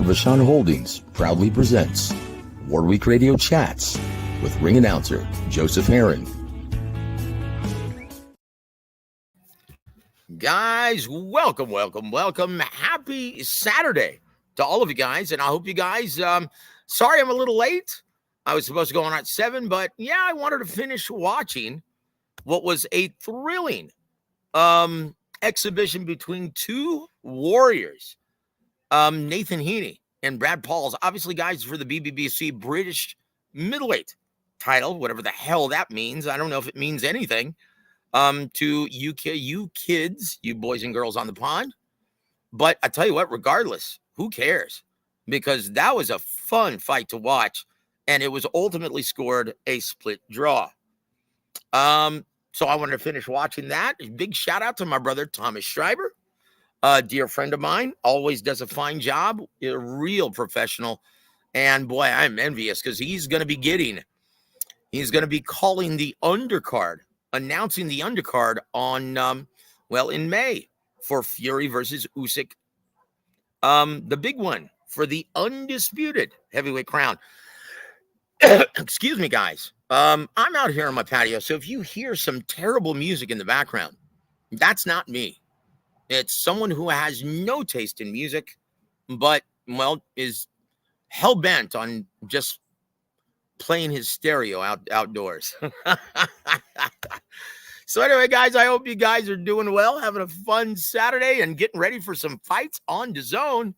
Vashon Holdings proudly presents Warwick Radio Chats with ring announcer Joseph Herring. Guys, welcome. Happy Saturday to all of you guys, and I hope you guys, sorry I'm a little late. I was supposed to go on at 7, but yeah, I wanted to finish watching what was a thrilling exhibition between two warriors, Nathan Heaney and Brad Pauls, obviously guys for the BBBC British middleweight title, whatever the hell that means. I don't know if it means anything to you kids, you boys and girls on the pond. But I tell you what, regardless, who cares? Because that was a fun fight to watch, and it was ultimately scored a split draw. So I wanted to finish watching that. Big shout out to my brother, Thomas Schreiber, a dear friend of mine, always does a fine job, a real professional. And boy, I'm envious because he's going to be calling the undercard, announcing the undercard on, in May for Fury versus Usyk. The big one for the undisputed heavyweight crown. Excuse me, guys. I'm out here on my patio, so if you hear some terrible music in the background, that's not me. It's someone who has no taste in music, but, is hell-bent on just playing his stereo outdoors. So anyway, guys, I hope you guys are doing well, having a fun Saturday and getting ready for some fights on DAZN.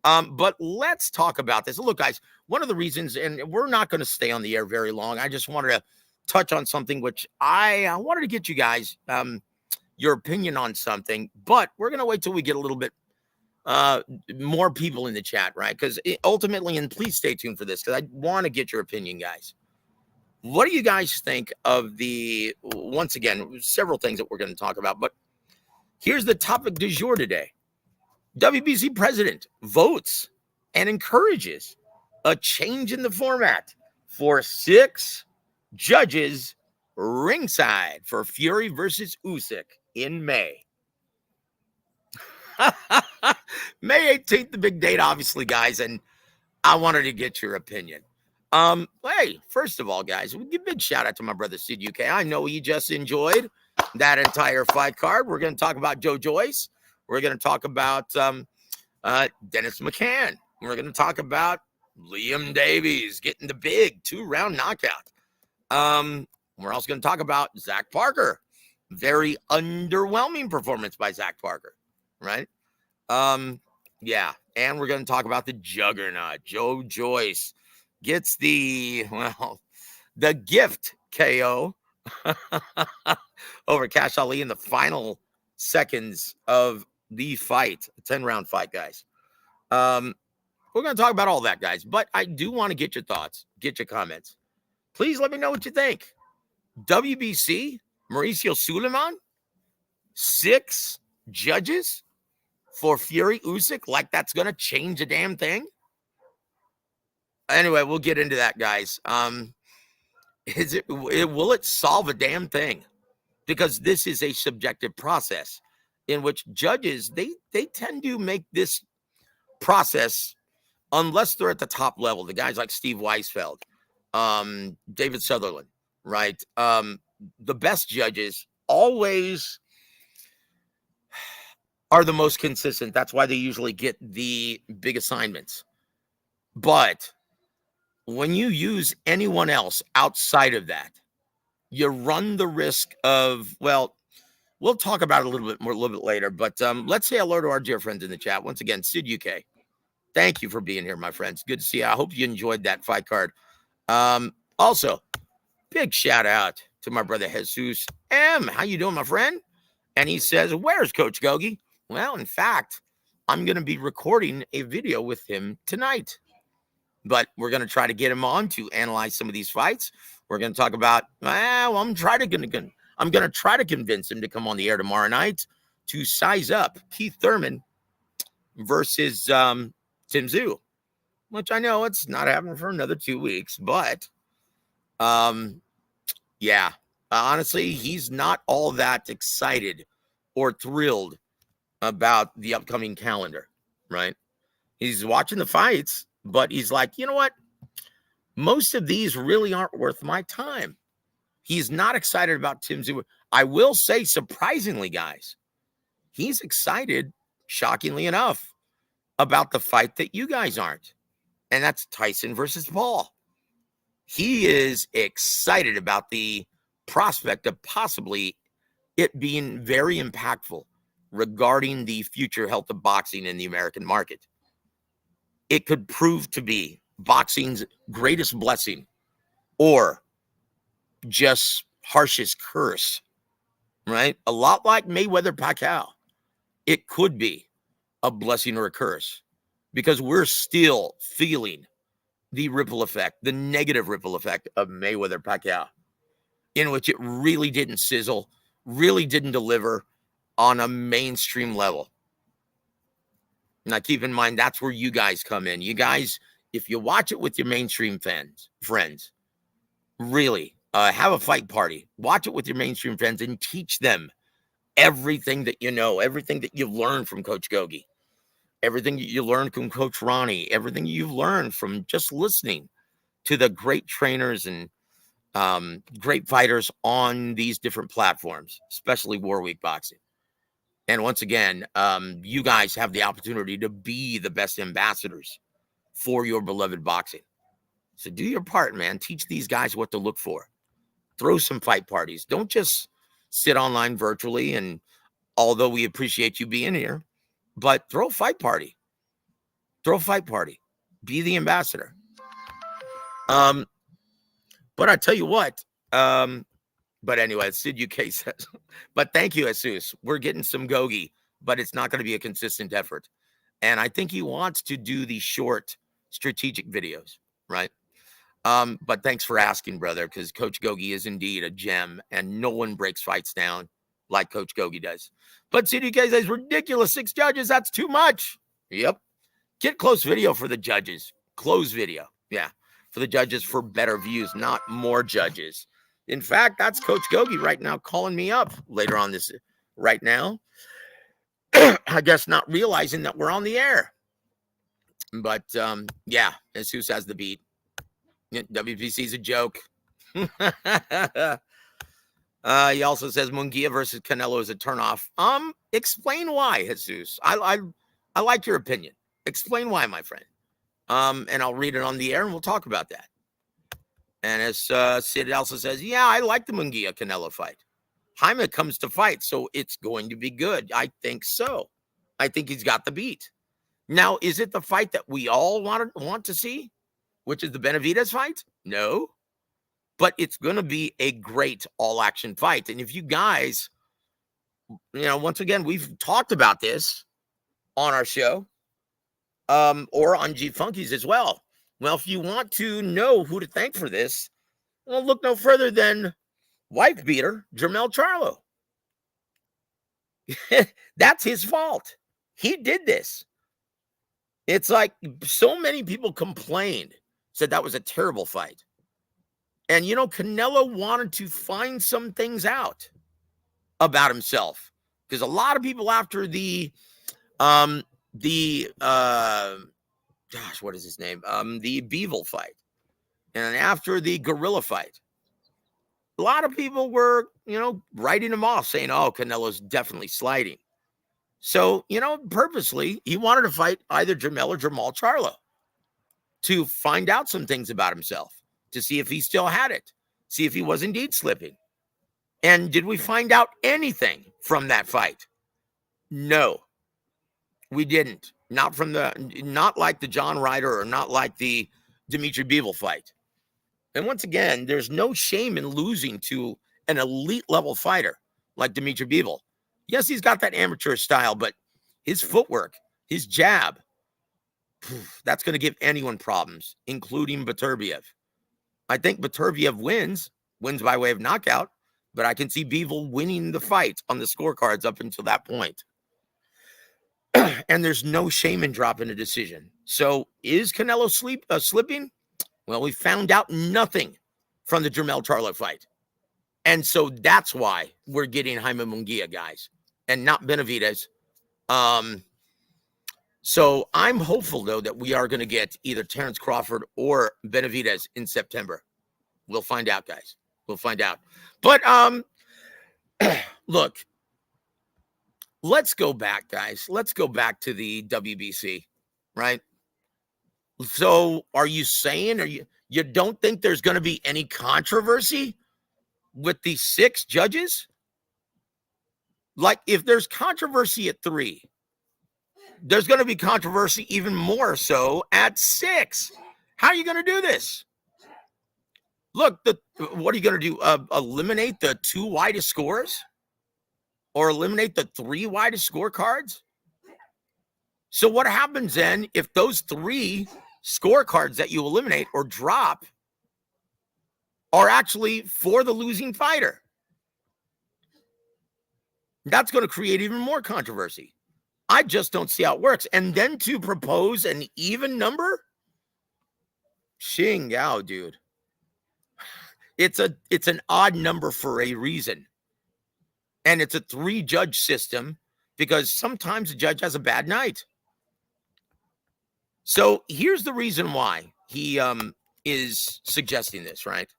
But let's talk about this. Look, guys, one of the reasons, and we're not going to stay on the air very long, I just wanted to touch on something which I wanted to get you guys your opinion on something, but we're going to wait till we get a little bit more people in the chat, right? Because ultimately, and please stay tuned for this, because I want to get your opinion, guys. What do you guys think of once again, several things that we're going to talk about, but here's the topic du jour today. WBC president votes and encourages a change in the format for 6 judges ringside for Fury versus Usyk in May. May 18th, the big date, obviously, guys, and I wanted to get your opinion. Hey, first of all, guys, we give a big shout out to my brother Sid UK. I know he just enjoyed that entire fight card. We're going to talk about Joe Joyce. We're going to talk about Dennis McCann. We're going to talk about Liam Davies getting the big 2-round knockout. We're also going to talk about Zach Parker. Very underwhelming performance by Zach Parker, right? Yeah, and we're going to talk about the juggernaut. Joe Joyce gets the gift KO over Cash Ali in the final seconds of the fight, a 10-round fight, guys. We're going to talk about all that, guys, but I do want to get your thoughts, get your comments. Please let me know what you think. WBC, Mauricio Suleiman, 6 judges for Fury Usyk, like that's going to change a damn thing. Anyway, we'll get into that, guys. Will it solve a damn thing? Because this is a subjective process in which judges, they tend to make this process, unless they're at the top level, the guys like Steve Weisfeld, David Sutherland, right? The best judges always are the most consistent. That's why they usually get the big assignments. But when you use anyone else outside of that, you run the risk of, we'll talk about it a little bit later, but let's say hello to our dear friends in the chat. Once again, Sid UK, thank you for being here, my friends. Good to see you. I hope you enjoyed that fight card. Also, big shout out to my brother Jesus M. How you doing, my friend? And he says, where's Coach Gogi? Well, in fact, I'm going to be recording a video with him tonight. But we're going to try to get him on to analyze some of these fights. We're going to talk about, I'm going to try to convince him to come on the air tomorrow night to size up Keith Thurman versus Tim Tszyu, which I know it's not happening for another 2 weeks. But, honestly, he's not all that excited or thrilled about the upcoming calendar, right? He's watching the fights, but he's like, you know what? Most of these really aren't worth my time. He's not excited about Tim Tszyu. I will say, surprisingly, guys, he's excited, shockingly enough, about the fight that you guys aren't. And that's Tyson versus Paul. He is excited about the prospect of possibly it being very impactful regarding the future health of boxing in the American market. It could prove to be boxing's greatest blessing or just harshest curse, right? A lot like Mayweather Pacquiao. It could be a blessing or a curse because we're still feeling the ripple effect, the negative ripple effect of Mayweather Pacquiao, in which it really didn't sizzle, really didn't deliver on a mainstream level. Now, keep in mind, that's where you guys come in. You guys, if you watch it with your mainstream friends, really have a fight party. Watch it with your mainstream friends and teach them everything that you know, everything that you've learned from Coach Gogi, everything you learned from Coach Ronnie, everything you've learned from just listening to the great trainers and great fighters on these different platforms, especially War Week Boxing. And once again, you guys have the opportunity to be the best ambassadors for your beloved boxing. So do your part, man. Teach these guys what to look for. Throw some fight parties. Don't just sit online virtually. And although we appreciate you being here, but throw a fight party. Throw a fight party. Be the ambassador. But I tell you what, but anyway, Sid UK says, but thank you, Jesus. We're getting some Gogi, but it's not going to be a consistent effort. And I think he wants to do the short strategic videos, right? But thanks for asking, brother, because Coach Gogi is indeed a gem, and no one breaks fights down like Coach Gogi does. But Sid UK says, ridiculous, 6 judges, that's too much. Yep. Get close video for the judges. Close video. Yeah. For the judges for better views, not more judges. In fact, that's Coach Gogi right now calling me up later on this right now. I guess not realizing that we're on the air. But yeah, Jesus has the beat. WPC's a joke. He also says Munguia versus Canelo is a turnoff. Explain why, Jesus. I like your opinion. Explain why, my friend. And I'll read it on the air and we'll talk about that. And as Sid also says, yeah, I like the Munguia Canelo fight. Jaime comes to fight, so it's going to be good. I think so. I think he's got the beat. Now, is it the fight that we all want to see, which is the Benavidez fight? No. But it's going to be a great all-action fight. And if you guys, once again, we've talked about this on our show or on G Funkies as well. Well, if you want to know who to thank for this, well, look no further than wife beater Jermell Charlo. That's his fault. He did this. It's like so many people complained, said that was a terrible fight. And, Canelo wanted to find some things out about himself because a lot of people after the what is his name? The Beevil fight. And after the Gorilla fight, a lot of people were, writing him off saying, oh, Canelo's definitely sliding. So, purposely, he wanted to fight either Jermell or Jermall Charlo to find out some things about himself, to see if he still had it, see if he was indeed slipping. And did we find out anything from that fight? No, we didn't. Not like the John Ryder or not like the Dimitri Bivol fight. And once again, there's no shame in losing to an elite level fighter like Dimitri Bivol. Yes, he's got that amateur style, but his footwork, his jab, that's going to give anyone problems, including Beterbiev. I think Beterbiev wins by way of knockout, but I can see Bivol winning the fight on the scorecards up until that point. And there's no shame in dropping a decision. So is Canelo slipping? Well, we found out nothing from the Jermell Charlo fight. And so that's why we're getting Jaime Munguia, guys, and not Benavidez. So I'm hopeful, though, that we are going to get either Terrence Crawford or Benavidez in September. We'll find out, guys. We'll find out. But look, let's go back, guys. Let's go back to the WBC, right? So are you saying, you don't think there's going to be any controversy with the 6 judges? Like, if there's controversy at 3, there's going to be controversy even more so at 6. How are you going to do this? Look, what are you going to do? Eliminate the 2 widest scores? Or eliminate the 3 widest scorecards? So what happens then if those 3 scorecards that you eliminate or drop are actually for the losing fighter? That's going to create even more controversy. I just don't see how it works. And then to propose an even number? Xing Yao, dude. It's an odd number for a reason. And it's a 3-judge system because sometimes a judge has a bad night. So here's the reason why he is suggesting this, right?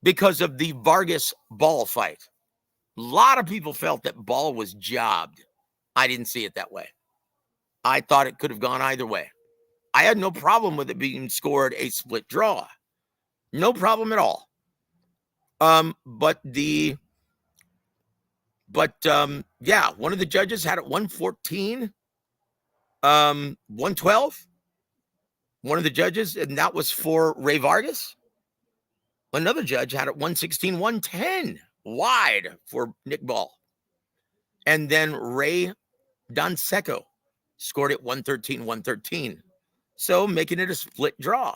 Because of the Vargas Ball fight. A lot of people felt that Ball was jobbed. I didn't see it that way. I thought it could have gone either way. I had no problem with it being scored a split draw. No problem at all. Yeah, one of the judges had it 114, 112. One of the judges, and that was for Ray Vargas. Another judge had it 116, 110 wide for Nick Ball. And then Ray Donseco scored it 113, 113. So making it a split draw.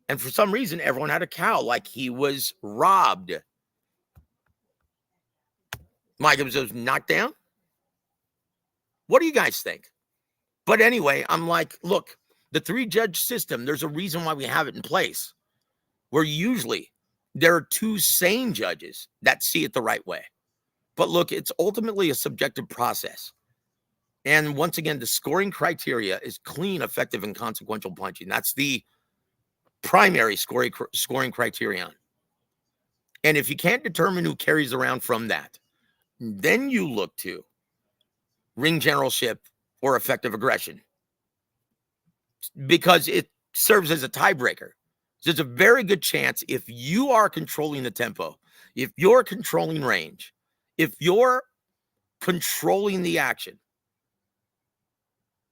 And for some reason, everyone had a cow like he was robbed. Mike was knocked down. What do you guys think? But anyway, I'm like, look, the 3-judge system, there's a reason why we have it in place. Where usually there are 2 sane judges that see it the right way. But look, it's ultimately a subjective process. And once again, the scoring criteria is clean, effective, and consequential punching. That's the primary scoring criterion. And if you can't determine who carries around from that, then you look to ring generalship or effective aggression, because it serves as a tiebreaker. There's a very good chance if you are controlling the tempo, if you're controlling range, if you're controlling the action,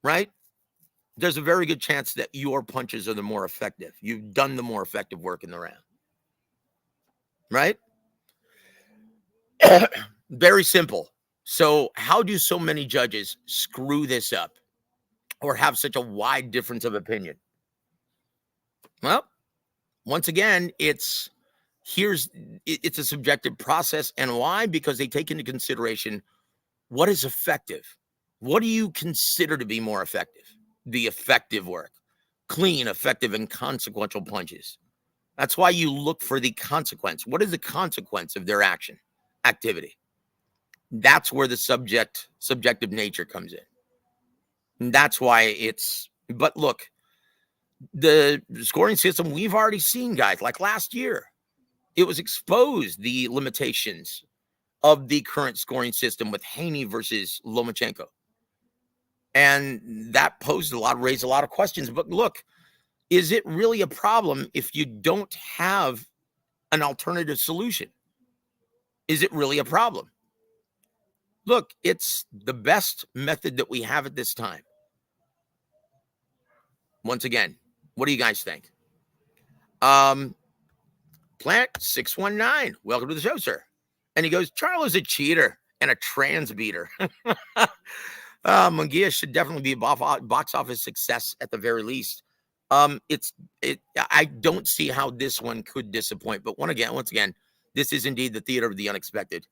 right? There's a very good chance that your punches are the more effective. You've done the more effective work in the round, right? Very simple. So how do so many judges screw this up or have such a wide difference of opinion? Well, once again, it's a subjective process. And why? Because they take into consideration what is effective. What do you consider to be more effective? The effective work, clean, effective, and consequential punches. That's why you look for the consequence. What is the consequence of their activity? That's where the subjective nature comes in. And that's why but look, the scoring system, we've already seen, guys, like last year, it was exposed, the limitations of the current scoring system with Haney versus Lomachenko. And that raised a lot of questions. But look, is it really a problem if you don't have an alternative solution? Is it really a problem? Look, it's the best method that we have at this time. Once again, what do you guys think? Plant 619, welcome to the show, sir. And he goes, Charlo's a cheater and a trans beater. Munguia should definitely be a box office success at the very least. I don't see how this one could disappoint. But once again, this is indeed the theater of the unexpected.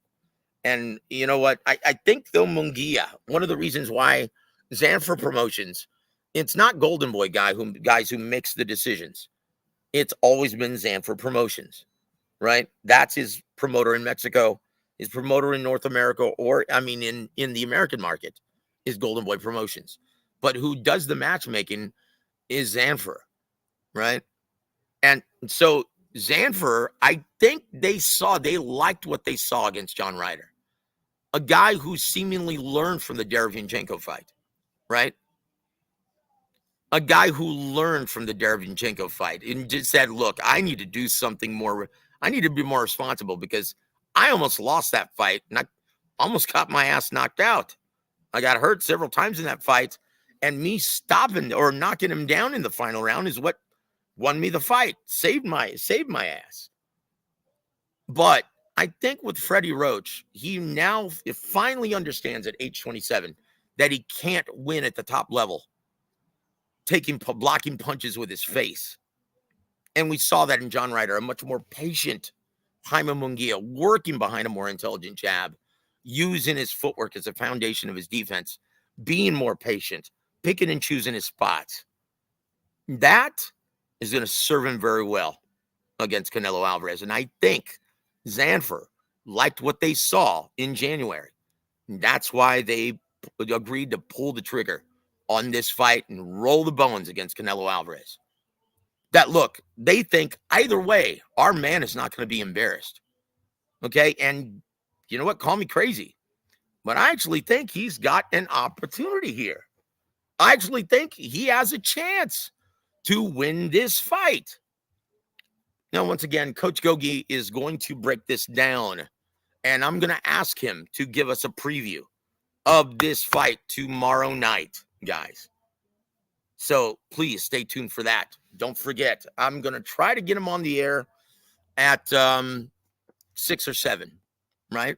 And you know what? I think, though, Munguia, one of the reasons why Zanfer Promotions, it's not Golden Boy guys who makes the decisions. It's always been Zanfer Promotions, right? That's his promoter in Mexico, his promoter in North America, or in the American market is Golden Boy Promotions. but who does the matchmaking is Zanfer, right? And so Zanfer, I think they liked what they saw against John Ryder, a guy who seemingly learned from the Derevyanchenko fight, right? A guy who learned from the Derevyanchenko fight and just said, look, I need to do something more. I need to be more responsible because I almost lost that fight and I almost got my ass knocked out. I got hurt several times in that fight, and me stopping or knocking him down in the final round is what won me the fight, saved my ass. But I think with Freddie Roach, he now finally understands at age 27 that he can't win at the top level, blocking punches with his face. And we saw that in John Ryder, a much more patient Jaime Munguia, working behind a more intelligent jab, using his footwork as a foundation of his defense, being more patient, picking and choosing his spots. That is going to serve him very well against Canelo Alvarez. And I think Zanfer liked what they saw in January. And that's why they agreed to pull the trigger on this fight and roll the bones against Canelo Alvarez. That, look, they think either way, our man is not going to be embarrassed. Okay? And you know what? Call me crazy, but I actually think he's got an opportunity here. I actually think he has a chance to win this fight. Now, once again, Coach Gogi is going to break this down, and I'm going to ask him to give us a preview of this fight tomorrow night, guys. So please stay tuned for that. Don't forget, I'm going to try to get him on the air at 6 or 7, right?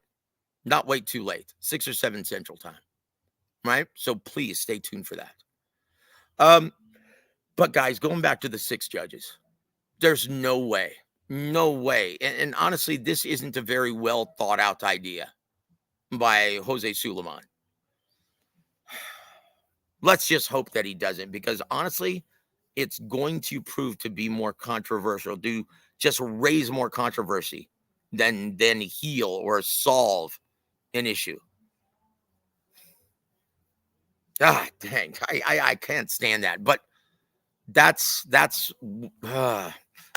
Not wait too late, 6 or 7 Central Time, right? So please stay tuned for that. But guys, going back to the 6 judges, there's no way. And honestly, this isn't a very well thought out idea by Jose Sulaiman. Let's just hope that he doesn't, because honestly, it's going to prove to be more controversial, to just raise more controversy than heal or solve an issue. Ah, dang, I can't stand that. But that's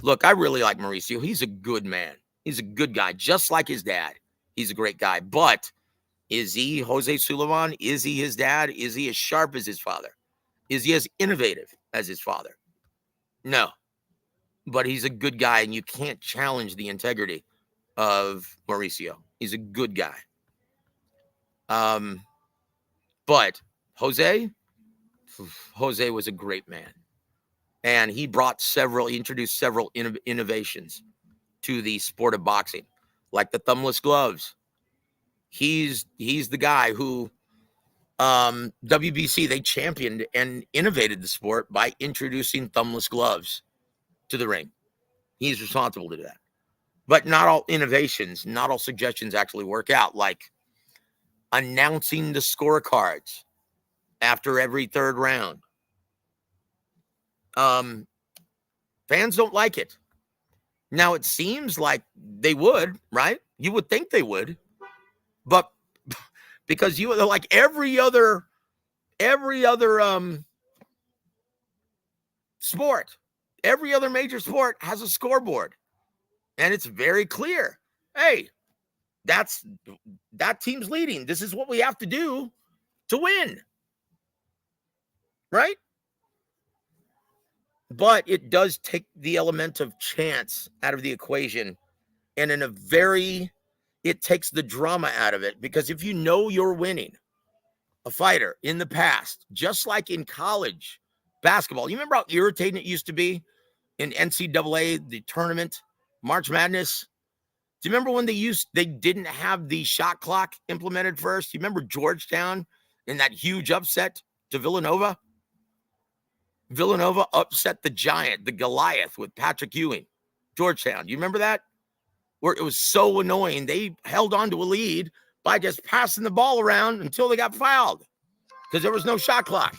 look, I really like Mauricio. He's a good man. He's a good guy, just like his dad. He's a great guy. But is he Jose Sulaiman? Is he his dad? Is he as sharp as his father? Is he as innovative as his father? No. But he's a good guy, and you can't challenge the integrity of Mauricio. He's a good guy. But Jose was a great man. And he introduced several innovations to the sport of boxing, like the thumbless gloves. He's the guy who WBC, they championed and innovated the sport by introducing thumbless gloves to the ring. He's responsible to do that. But not all innovations, not all suggestions actually work out, like announcing the scorecards after every third round. Fans don't like it. Now, it seems like they would, right? You would think they would. But because like every other sport, every other major sport has a scoreboard, and it's very clear. Hey, that team's leading. This is what we have to do to win, right? But it does take the element of chance out of the equation, and it takes the drama out of it, because if you know you're winning a fighter in the past, just like in college basketball, you remember how irritating it used to be in NCAA, the tournament, March Madness? Do you remember when they didn't have the shot clock implemented first? You remember Georgetown in that huge upset to Villanova? Villanova upset the giant, the Goliath, with Patrick Ewing. Georgetown, you remember that? Where it was so annoying. They held on to a lead by just passing the ball around until they got fouled because there was no shot clock.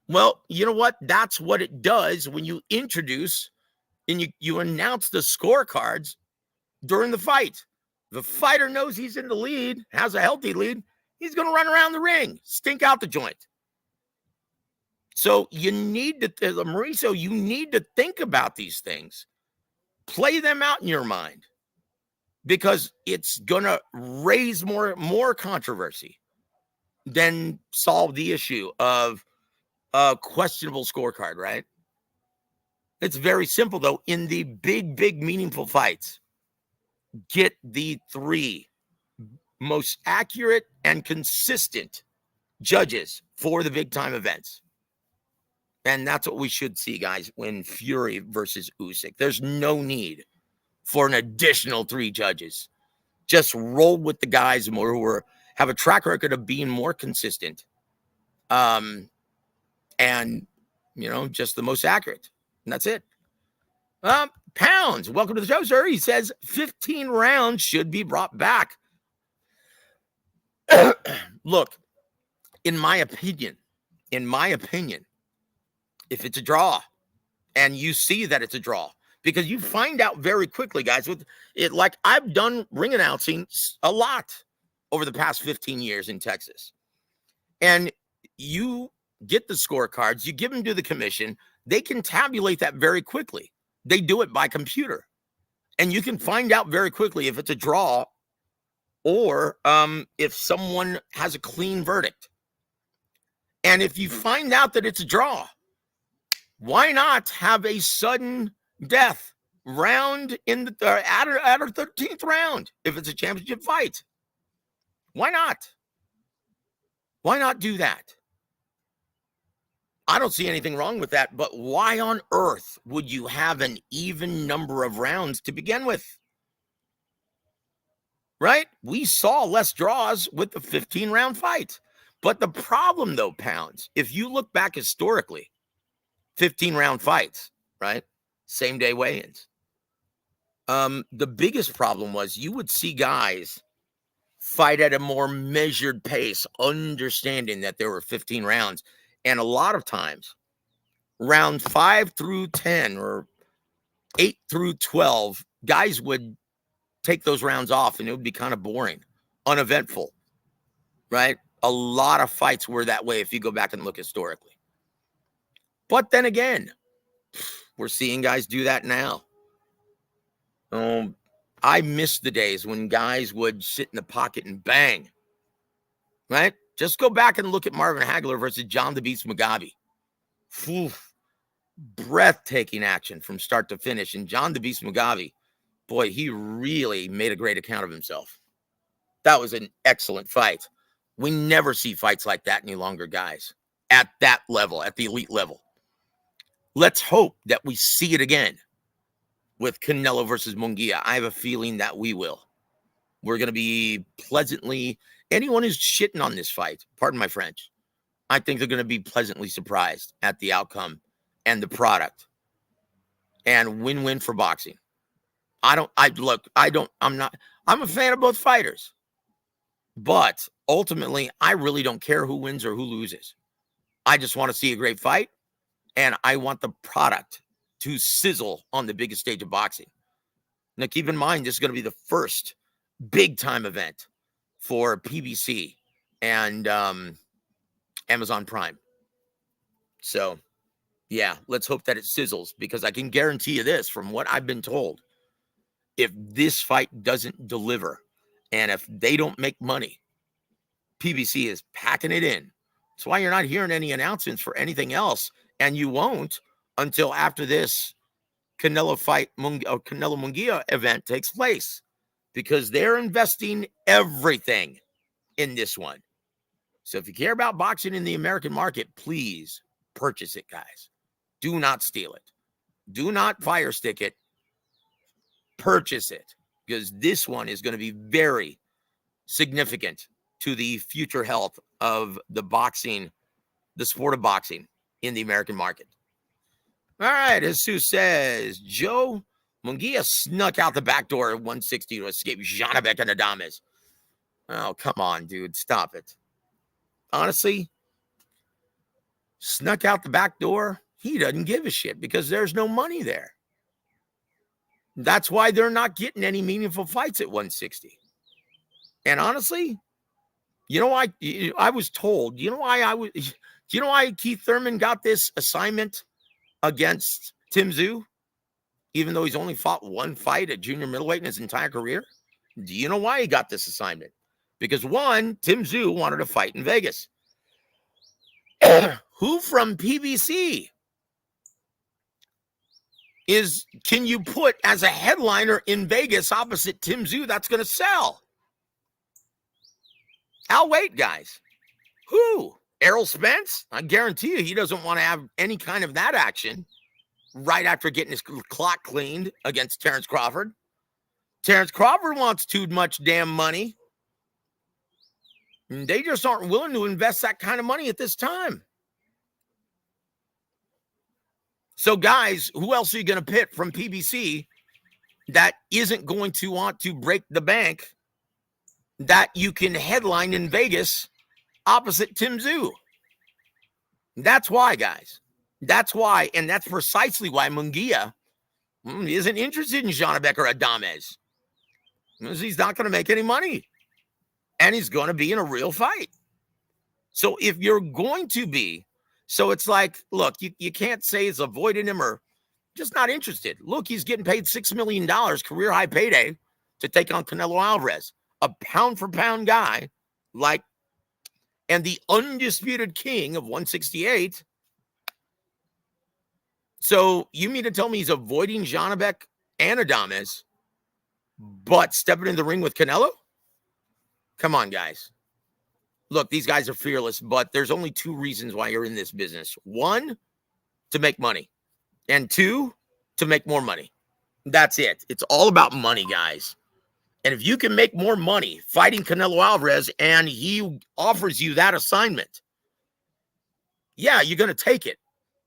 Well, you know what? That's what it does when you introduce and you announce the scorecards during the fight. The fighter knows he's in the lead, has a healthy lead. He's going to run around the ring, stink out the joint. So you need to, Mauricio, you need to think about these things. Play them out in your mind, because it's going to raise more controversy than solve the issue of a questionable scorecard, right? It's very simple, though. In the big, meaningful fights, get the 3 most accurate and consistent judges for the big-time events. And that's what we should see, guys, when Fury versus Usyk. There's no need for an additional 3 judges. Just roll with the guys who have a track record of being more consistent. And, just the most accurate. And that's it. Pounds, welcome to the show, sir. He says 15 rounds should be brought back. Look, in my opinion, if it's a draw, and you see that it's a draw, because you find out very quickly, guys, with it. Like, I've done ring announcing a lot over the past 15 years in Texas. And you get the scorecards, you give them to the commission, they can tabulate that very quickly. They do it by computer. And you can find out very quickly if it's a draw or if someone has a clean verdict. And if you find out that it's a draw, why not have a sudden death round in the at our 13th round if it's a championship fight? Why not? Why not do that? I don't see anything wrong with that, but why on earth would you have an even number of rounds to begin with? Right? We saw less draws with the 15-round fight. But the problem, though, Pounds, if you look back historically, 15-round fights, right? Same-day weigh-ins. The biggest problem was you would see guys fight at a more measured pace, understanding that there were 15 rounds. And a lot of times, round 5 through 10 or 8 through 12, guys would take those rounds off and it would be kind of boring, uneventful, right? A lot of fights were that way if you go back and look historically. But then again, we're seeing guys do that now. I miss the days when guys would sit in the pocket and bang, right? Just go back and look at Marvin Hagler versus John the Beast Mugabe. Breathtaking action from start to finish. And John the Beast Mugabe, boy, he really made a great account of himself. That was an excellent fight. We never see fights like that any longer, guys, at that level, at the elite level. Let's hope that we see it again with Canelo versus Munguia. I have a feeling that we will. We're going to be pleasantly, anyone who's shitting on this fight, pardon my French, I think they're going to be pleasantly surprised at the and the product. And win-win for boxing. I'm a fan of both fighters. But ultimately, I really don't care who wins or who loses. I just want to see a great fight. And I want the product to sizzle on the biggest stage of boxing. Now, keep in mind, this is going to be the first big-time event for PBC and Amazon Prime. So, yeah, let's hope that it sizzles, because I can guarantee you this, from what I've been told, if this fight doesn't deliver and if they don't make money, PBC is packing it in. That's why you're not hearing any announcements for anything else, and you won't until after this Canelo Munguia event takes place, because they're investing everything in this one. So if you care about boxing in the American market, please purchase it, guys. Do not steal it. Do not fire stick it. Purchase it, because this one is going to be very significant to the future health of the sport of boxing in the American market. All right, Jesus says, Joe Munguia snuck out the back door at 160 to escape Janabek and Adames. Oh, come on, dude. Stop it. Honestly, snuck out the back door. He doesn't give a shit, because there's no money there. That's why they're not getting any meaningful fights at 160. And honestly, You know why? I was told. You know why I was? Do you know why Keith Thurman got this assignment against Tim Tszyu, even though he's only fought one fight at junior middleweight in his entire career? Do you know why he got this assignment? Because one, Tim Tszyu wanted to fight in Vegas. Who from PBC can you put as a headliner in Vegas opposite Tim Tszyu that's going to sell? I'll wait, guys. Who? Errol Spence? I guarantee you he doesn't want to have any kind of that action right after getting his clock cleaned against Terrence Crawford. Terrence Crawford wants too much damn money. And they just aren't willing to invest that kind of money at this time. So, guys, who else are you going to pit from PBC that isn't going to want to break the bank that you can headline in Vegas opposite Tim Tszyu? That's why, guys. That's why, and that's precisely why Munguia isn't interested in Janabek or Adames. Because he's not going to make any money. And he's going to be in a real fight. So if you're going to be, so it's like, look, you can't say it's avoiding him or just not interested. Look, he's getting paid $6 million, career high payday, to take on Canelo Alvarez, a pound for pound guy, like, and the undisputed king of 168. So you mean to tell me he's avoiding Janabek and Adames, but stepping in the ring with Canelo? Come on, guys. Look, these guys are fearless, but there's only two reasons why you're in this business. One, to make money. And two, to make more money. That's it. It's all about money, guys. And if you can make more money fighting Canelo Alvarez and he offers you that assignment, yeah, you're going to take it.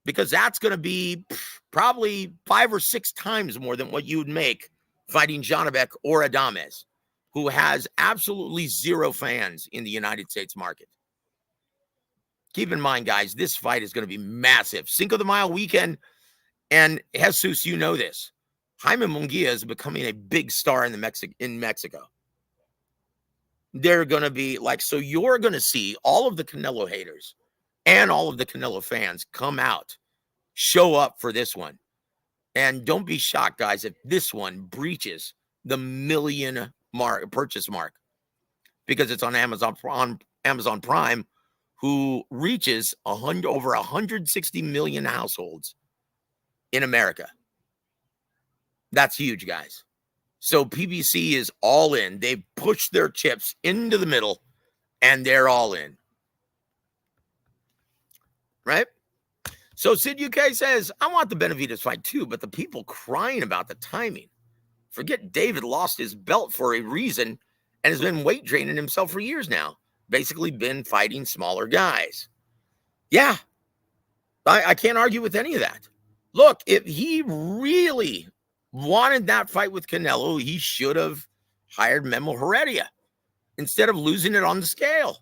Because that's going to be probably 5 or 6 times more than what you would make fighting Janabek or Adames, who has absolutely zero fans in the United States market. Keep in mind, guys, this fight is going to be massive. Cinco de Mayo weekend, and Jesus, you know this. Jaime Munguia is becoming a big star in Mexico. They're going to be like, so you're going to see all of the Canelo haters and all of the Canelo fans come out, show up for this one. And don't be shocked, guys, if this one breaches the 1 million purchase mark, because it's on Amazon Prime, who reaches over 160 million households in America. That's huge, guys. So PBC is all in. They've pushed their chips into the middle, and they're all in. Right? So Sid UK says, I want the Benavidez fight too, but the people crying about the timing. Forget David lost his belt for a reason and has been weight draining himself for years now. Basically been fighting smaller guys. Yeah, I can't argue with any of that. Look, if he really wanted that fight with Canelo, he should have hired Memo Heredia instead of losing it on the scale.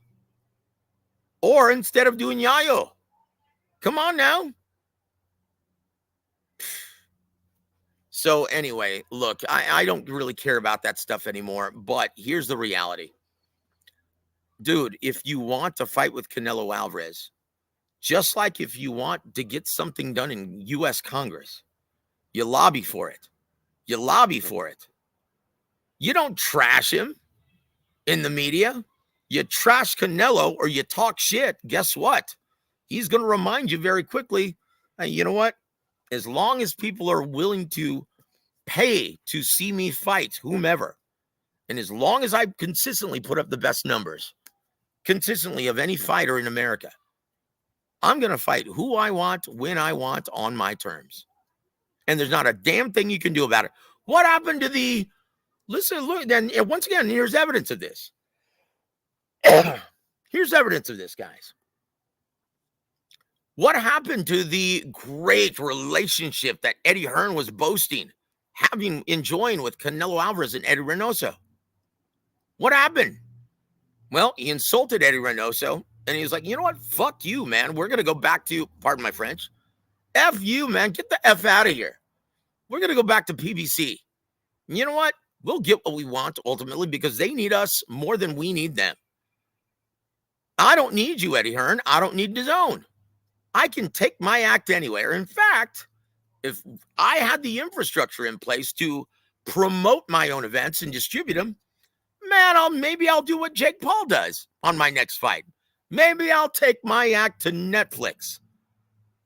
Or instead of doing Yayo. Come on now. So anyway, look, I don't really care about that stuff anymore, but here's the reality. Dude, if you want to fight with Canelo Alvarez, just like if you want to get something done in U.S. Congress, you lobby for it. You lobby for it. You don't trash him in the media. You trash Canelo or you talk shit. Guess what? He's going to remind you very quickly, hey, you know what? As long as people are willing to pay to see me fight whomever, and as long as I consistently put up the best numbers, consistently of any fighter in America, I'm going to fight who I want, when I want, on my terms. And there's not a damn thing you can do about it. What happened to the... Listen, look, then once again, here's evidence of this. Here's evidence of this, guys. What happened to the great relationship that Eddie Hearn was boasting, enjoying with Canelo Alvarez and Eddie Reynoso? What happened? Well, he insulted Eddie Reynoso, and he was like, you know what? Fuck you, man. We're going to go back to, pardon my French, F you, man. Get the F out of here. We're going to go back to PBC. And you know what? We'll get what we want ultimately because they need us more than we need them. I don't need you, Eddie Hearn. I don't need DAZN. I can take my act anywhere. In fact, if I had the infrastructure in place to promote my own events and distribute them, man, maybe I'll do what Jake Paul does on my next fight. Maybe I'll take my act to Netflix.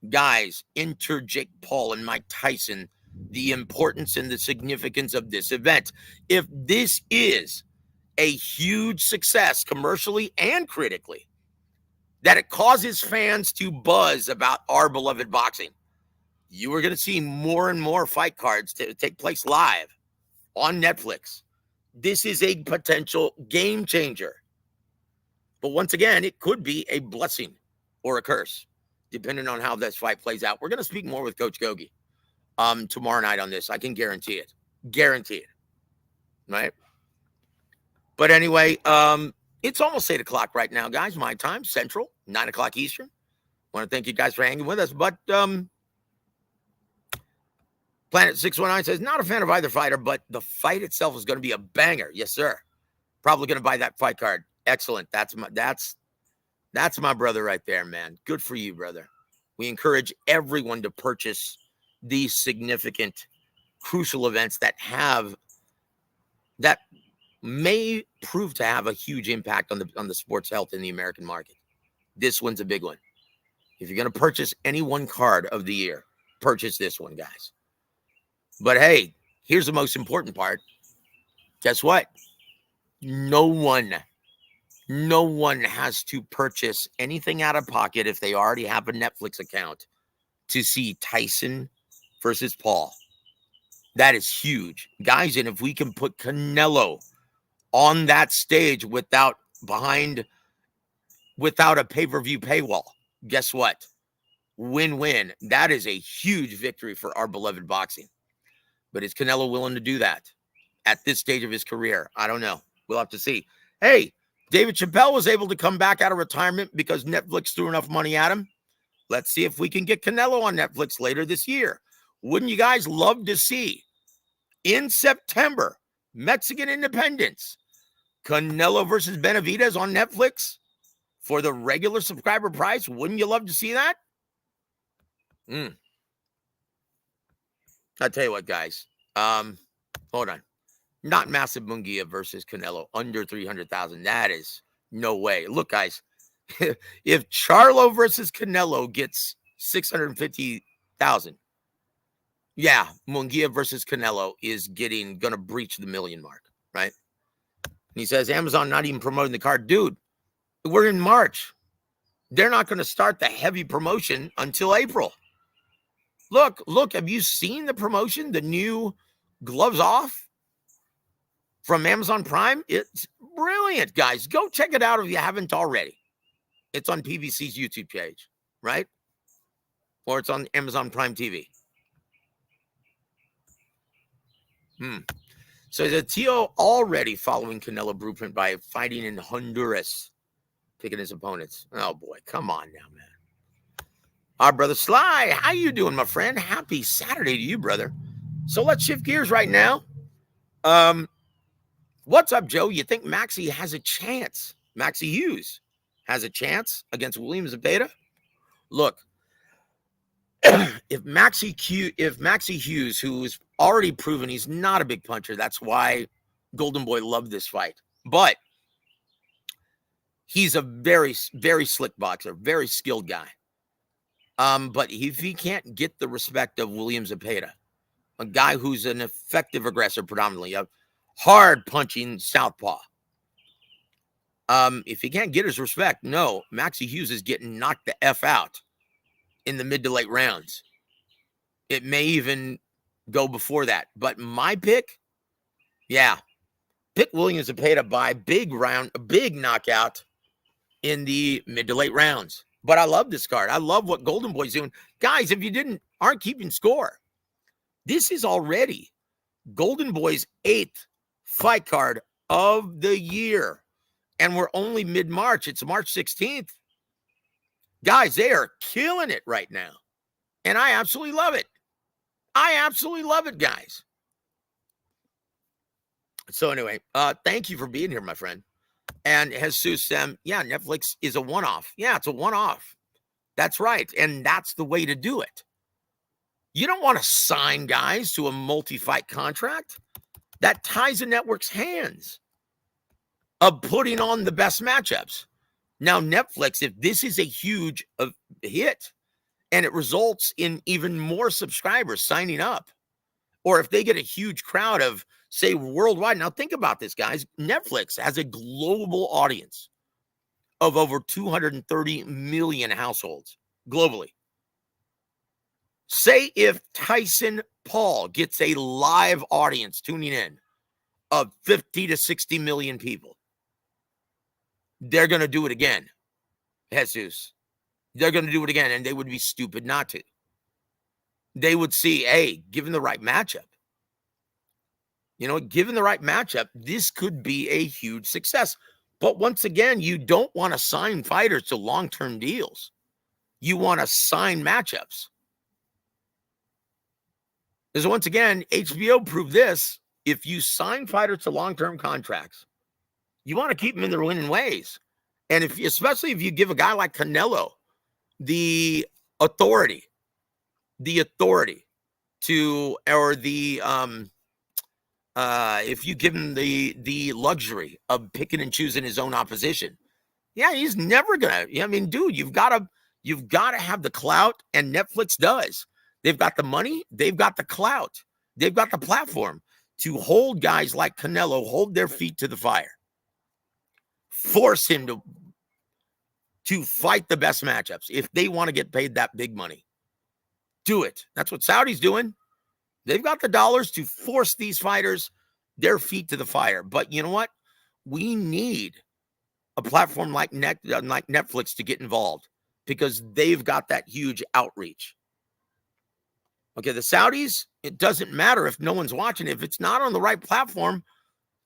Guys, enter Jake Paul and Mike Tyson, the importance and the significance of this event. If this is a huge success commercially and critically, that it causes fans to buzz about our beloved boxing, you are going to see more and more fight cards take place live on Netflix. This is a potential game changer. But once again, it could be a blessing or a curse, depending on how this fight plays out. We're going to speak more with Coach Gogi tomorrow night on this. I can guarantee it. Guarantee it. Right? But anyway, it's almost 8 o'clock right now, guys. My time, Central, 9 o'clock Eastern. I want to thank you guys for hanging with us. But Planet 619 says, not a fan of either fighter, but the fight itself is going to be a banger. Yes, sir. Probably going to buy that fight card. Excellent. That's my brother right there, man. Good for you, brother. We encourage everyone to purchase these significant, crucial events that may prove to have a huge impact on the sports health in the American market. This one's a big one. If you're going to purchase any one card of the year, purchase this one, guys. But hey, here's the most important part. Guess what? No one has to purchase anything out of pocket if they already have a Netflix account to see Tyson versus Paul. That is huge. Guys, and if we can put Canelo on that stage without a pay-per-view paywall, guess what? Win-win. That is a huge victory for our beloved boxing. But is Canelo willing to do that at this stage of his career? I don't know. We'll have to see. Hey, David Chappelle was able to come back out of retirement because Netflix threw enough money at him. Let's see if we can get Canelo on Netflix later this year. Wouldn't you guys love to see in September, Mexican Independence, Canelo versus Benavidez on Netflix for the regular subscriber price? Wouldn't you love to see that? I'll tell you what, guys. Hold on. Not Massive Munguia versus Canelo under 300,000. That is no way. Look, guys, if Charlo versus Canelo gets 650,000, yeah, Munguia versus Canelo is going to breach the million mark, right? And he says, Amazon not even promoting the card. Dude, we're in March. They're not going to start the heavy promotion until April. Look, have you seen the promotion? The new gloves off from Amazon Prime? It's brilliant, guys. Go check it out if you haven't already. It's on PBC's YouTube page, right? Or it's on Amazon Prime TV. So the Tio already following Canelo blueprint by fighting in Honduras, picking his opponents. Oh, boy. Come on now, man. Our brother Sly, how you doing, my friend? Happy Saturday to you, brother. So let's shift gears right now. What's up, Joe? You think Maxie has a chance? Maxie Hughes has a chance against William Zepeda? Look, if Maxie Hughes, who's already proven he's not a big puncher, that's why Golden Boy loved this fight. But he's a very, very slick boxer, very skilled guy. But if he can't get the respect of William Zepeda, a guy who's an effective aggressor, predominantly a hard punching southpaw, if he can't get his respect, no, Maxie Hughes is getting knocked the F out in the mid to late rounds. It may even go before that. But my pick, pick William Zepeda by big knockout in the mid to late rounds. But I love this card. I love what Golden Boy's doing. Guys, if you aren't keeping score, this is already Golden Boy's 8th fight card of the year. And we're only mid-March. It's March 16th. Guys, they are killing it right now. And I absolutely love it. I absolutely love it, guys. So anyway, thank you for being here, my friend. And Jesus yeah, Netflix is a one-off. Yeah, it's a one-off. That's right. And that's the way to do it. You don't want to sign guys to a multi-fight contract. That ties the network's hands of putting on the best matchups. Now, Netflix, if this is a huge hit and it results in even more subscribers signing up, or if they get a huge crowd of, say, worldwide. Now, think about this, guys. Netflix has a global audience of over 230 million households globally. Say if Tyson Paul gets a live audience tuning in of 50 to 60 million people, they're going to do it again, Jesus. They're going to do it again, and they would be stupid not to. They would see, hey, given the right matchup, given the right matchup, this could be a huge success. But once again, you don't want to sign fighters to long-term deals. You want to sign matchups. Because once again, HBO proved this. If you sign fighters to long-term contracts, you want to keep them in their winning ways. And especially if you give a guy like Canelo the authority to, or the if you give him the luxury of picking and choosing his own opposition, yeah, he's never gonna. I mean, dude, you've got to have the clout, and Netflix does. They've got the money, they've got the clout, they've got the platform to hold guys like Canelo, hold their feet to the fire, force him to fight the best matchups. If they want to get paid that big money, do it. That's what Saudi's doing. They've got the dollars to force these fighters their feet to the fire. But you know what? We need a platform like Netflix to get involved because they've got that huge outreach. Okay, the Saudis, it doesn't matter if no one's watching. If it's not on the right platform,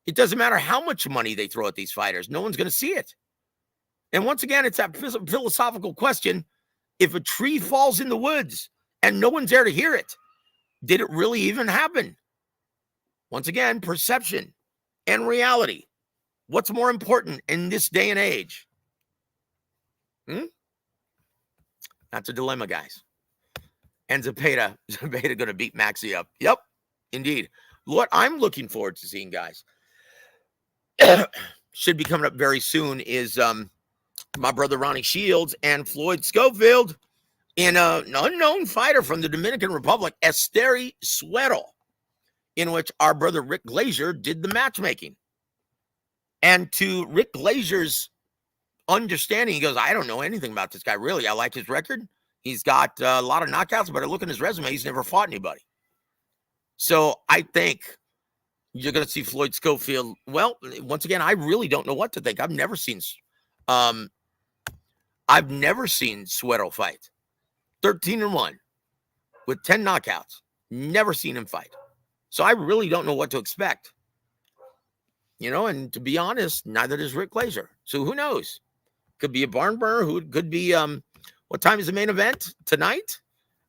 it doesn't matter how much money they throw at these fighters. No one's going to see it. And once again, it's that philosophical question. If a tree falls in the woods and no one's there to hear it, did it really even happen? Once again, perception and reality. What's more important in this day and age? That's a dilemma, guys. And Zepeda going to beat Maxey up. Yep, indeed. What I'm looking forward to seeing, guys, should be coming up very soon, is my brother Ronnie Shields and Floyd Schofield in an unknown fighter from the Dominican Republic, Esteri Suero, in which our brother Rick Glazier did the matchmaking. And to Rick Glazier's understanding, he goes, I don't know anything about this guy, really. I like his record. He's got a lot of knockouts, but I look at his resume, he's never fought anybody. So I think you're going to see Floyd Schofield. Well, once again, I really don't know what to think. I've never seen Suero fight. 13-1 with 10 knockouts. Never seen him fight. So I really don't know what to expect. And to be honest, neither does Rick Glazier. So who knows? Could be a barn burner. Who could be what time is the main event tonight?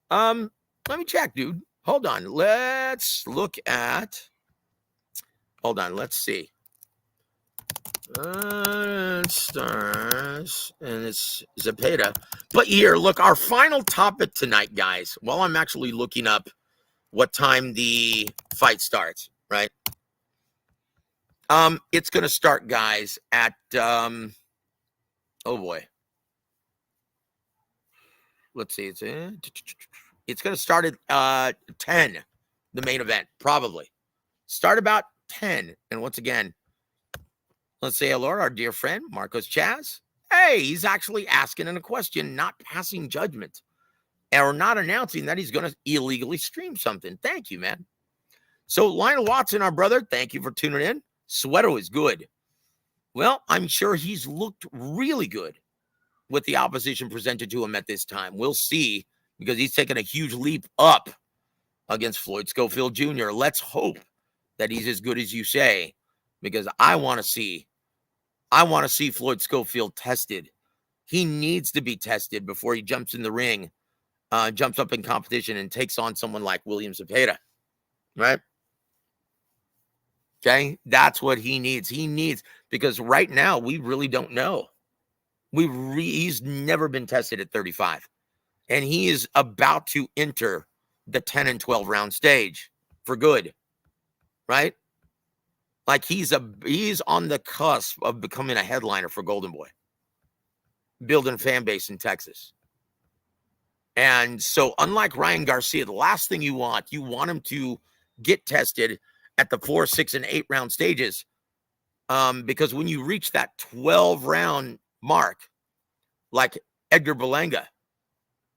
Let me check, dude. Hold on. Let's look at. Hold on. Let's see. It starts, and it's Zepeda. But here, look, our final topic tonight, guys, while I'm actually looking up what time the fight starts, right? It's going to start, guys, at, oh boy. Let's see. It's going to start at 10, the main event, probably. Start about 10. And once again, let's say hello to our dear friend, Marcos Chaz. Hey, he's actually asking a question, not passing judgment, or not announcing that he's going to illegally stream something. Thank you, man. So Lionel Watson, our brother, thank you for tuning in. Suero is good. Well, I'm sure he's looked really good with the opposition presented to him at this time. We'll see, because he's taken a huge leap up against Floyd Schofield Jr. Let's hope that he's as good as you say, because I want to see Floyd Schofield tested. He needs to be tested before he jumps in the ring, jumps up in competition and takes on someone like William Zepeda, right? Okay, that's what he needs. Because right now we really don't know. He's never been tested at 35, and he is about to enter the 10 and 12 round stage for good, right? Like he's on the cusp of becoming a headliner for Golden Boy, building a fan base in Texas. And so, unlike Ryan Garcia, the last thing you want him to get tested at the 4, 6, and 8 round stages. Because when you reach that 12 round mark, like Edgar Berlanga,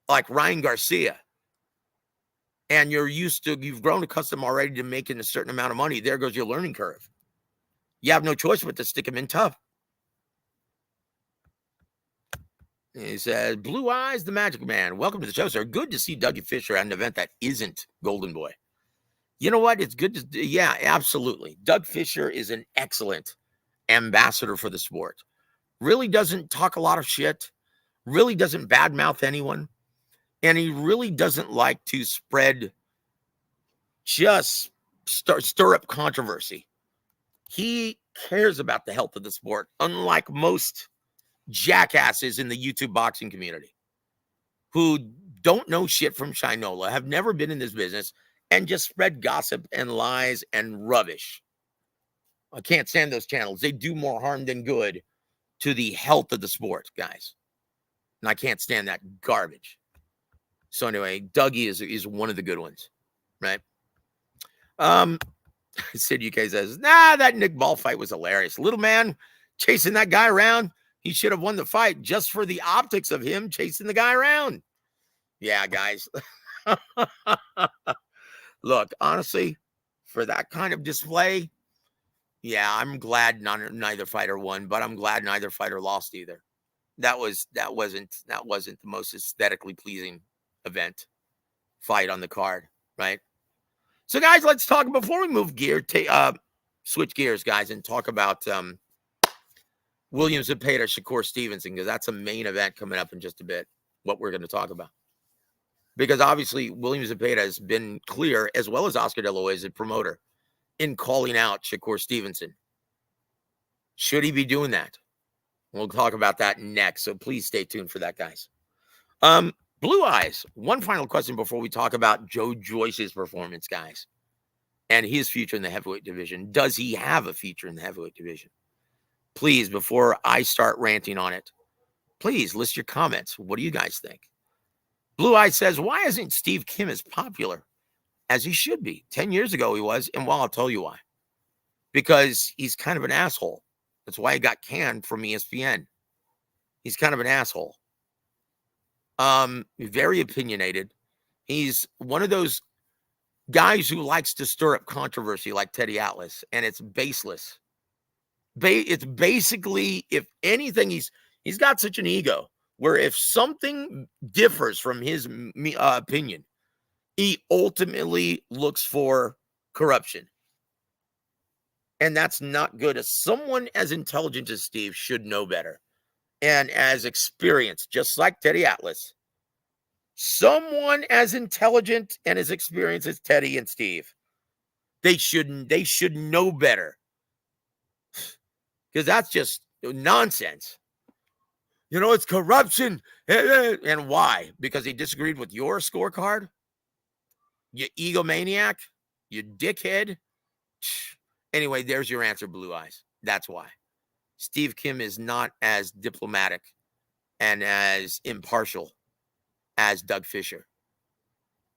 like Ryan Garcia, and you've grown accustomed already to making a certain amount of money, there goes your learning curve. You have no choice but to stick him in tough. He says, Blue Eyes, the Magic Man. Welcome to the show, sir. Good to see Dougie Fisher at an event that isn't Golden Boy. You know what? It's good to, yeah, absolutely. Doug Fisher is an excellent ambassador for the sport. Really doesn't talk a lot of shit. Really doesn't badmouth anyone. And he really doesn't like to stir up controversy. He cares about the health of the sport, unlike most jackasses in the YouTube boxing community who don't know shit from Shinola, have never been in this business, and just spread gossip and lies and rubbish. I can't stand those channels. They do more harm than good to the health of the sport, guys. And I can't stand that garbage. So anyway, Dougie is one of the good ones, right? Sid UK says, that Nick Ball fight was hilarious. Little man chasing that guy around. He should have won the fight just for the optics of him chasing the guy around. Yeah, guys. Look, honestly, for that kind of display, yeah, I'm glad neither fighter won, but I'm glad neither fighter lost either. That wasn't the most aesthetically pleasing fight on the card, right? So, guys, let's talk before we move switch gears, guys, and talk about William Zepeda, Shakur Stevenson, because that's a main event coming up in just a bit. What we're going to talk about, because obviously William Zepeda has been clear, as well as Oscar De La Hoya as a promoter, in calling out Shakur Stevenson. Should he be doing that? We'll talk about that next. So please stay tuned for that, guys. Blue Eyes, one final question before we talk about Joe Joyce's performance, guys, and his future in the heavyweight division. Does he have a future in the heavyweight division? Please, before I start ranting on it, please list your comments. What do you guys think? Blue Eyes says, why isn't Steve Kim as popular as he should be? 10 years ago he was, and well, I'll tell you why. Because he's kind of an asshole. That's why he got canned from ESPN. He's kind of an asshole. Very opinionated. He's one of those guys who likes to stir up controversy like Teddy Atlas, and it's baseless. It's basically, if anything, he's got such an ego where if something differs from his opinion, he ultimately looks for corruption. And that's not good. As someone as intelligent as Steve should know better, and as experienced, just like Teddy Atlas, someone as intelligent and as experienced as Teddy and Steve, they should know better, because that's just nonsense. You know, it's corruption. And why? Because he disagreed with your scorecard? You egomaniac? You dickhead? Anyway, there's your answer, Blue Eyes. That's why. Steve Kim is not as diplomatic and as impartial as Doug Fisher.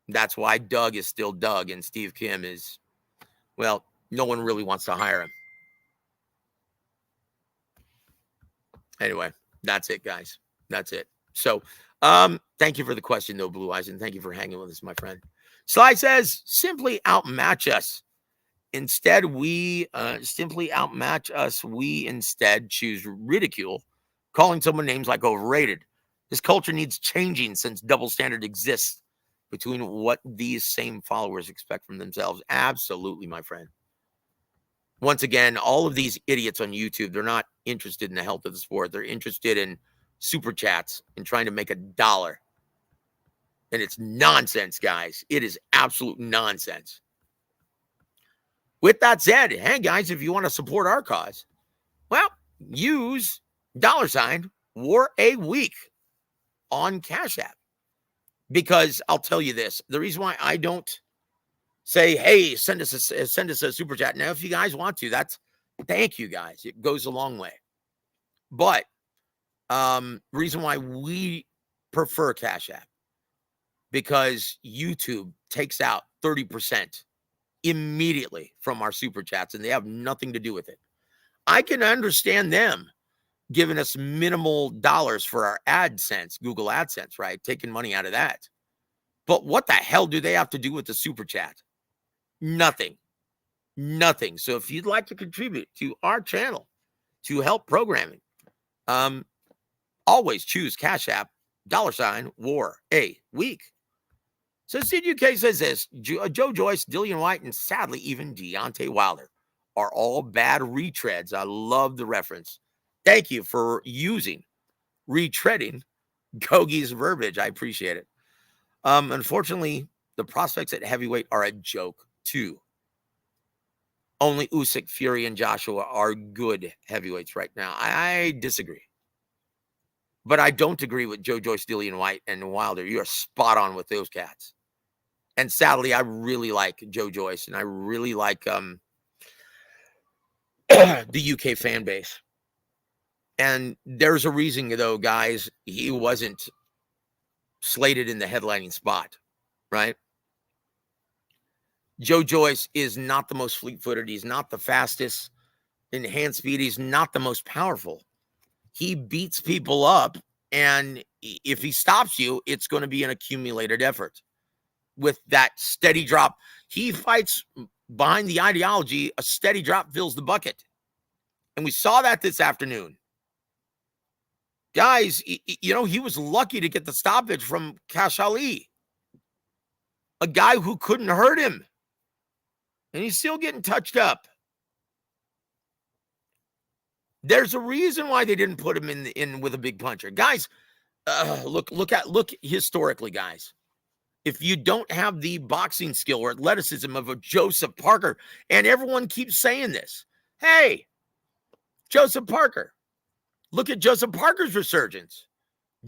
That's why Doug is still Doug and Steve Kim is, well, no one really wants to hire him. Anyway, that's it, guys. That's it. So, thank you for the question, though, Blue Eyes, and thank you for hanging with us, my friend. Sly says, simply outmatch us. Instead, we instead choose ridicule, calling someone names like overrated. This culture needs changing since double standard exists between what these same followers expect from themselves. Absolutely, my friend. Once again, all of these idiots on YouTube, they're not interested in the health of the sport. They're interested in super chats and trying to make $1. And it's nonsense, guys. It is absolute nonsense. With that said, hey guys, if you want to support our cause, well, use $WAW on Cash App. Because I'll tell you this, the reason why I don't say, hey, send us a super chat. Now, if you guys want to, thank you guys. It goes a long way. But reason why we prefer Cash App, because YouTube takes out 30% immediately from our super chats, and they have nothing to do with it. I can understand them giving us minimal dollars for our AdSense, Google AdSense, right? Taking money out of that. But what the hell do they have to do with the super chat? Nothing. So if you'd like to contribute to our channel to help programming, always choose Cash App, $WAW. So Sid UK says this, Joe Joyce, Dillian White, and sadly even Deontay Wilder are all bad retreads. I love the reference. Thank you for using retreading Gogi's verbiage. I appreciate it. Unfortunately, the prospects at heavyweight are a joke too. Only Usyk, Fury, and Joshua are good heavyweights right now. I disagree. But I don't agree with Joe Joyce, Dillian White, and Wilder. You are spot on with those cats. And sadly, I really like Joe Joyce, and I really like the UK fan base. And there's a reason, though, guys, he wasn't slated in the headlining spot, right? Joe Joyce is not the most fleet-footed. He's not the fastest in hand speed. He's not the most powerful. He beats people up, and if he stops you, it's going to be an accumulated effort. With that steady drop, he fights behind the ideology, a steady drop fills the bucket. And we saw that this afternoon. Guys, he was lucky to get the stoppage from Cash Ali, a guy who couldn't hurt him. And he's still getting touched up. There's a reason why they didn't put him in with a big puncher. Guys, look historically, guys. If you don't have the boxing skill or athleticism of a Joseph Parker, and everyone keeps saying this, hey, Joseph Parker, look at Joseph Parker's resurgence.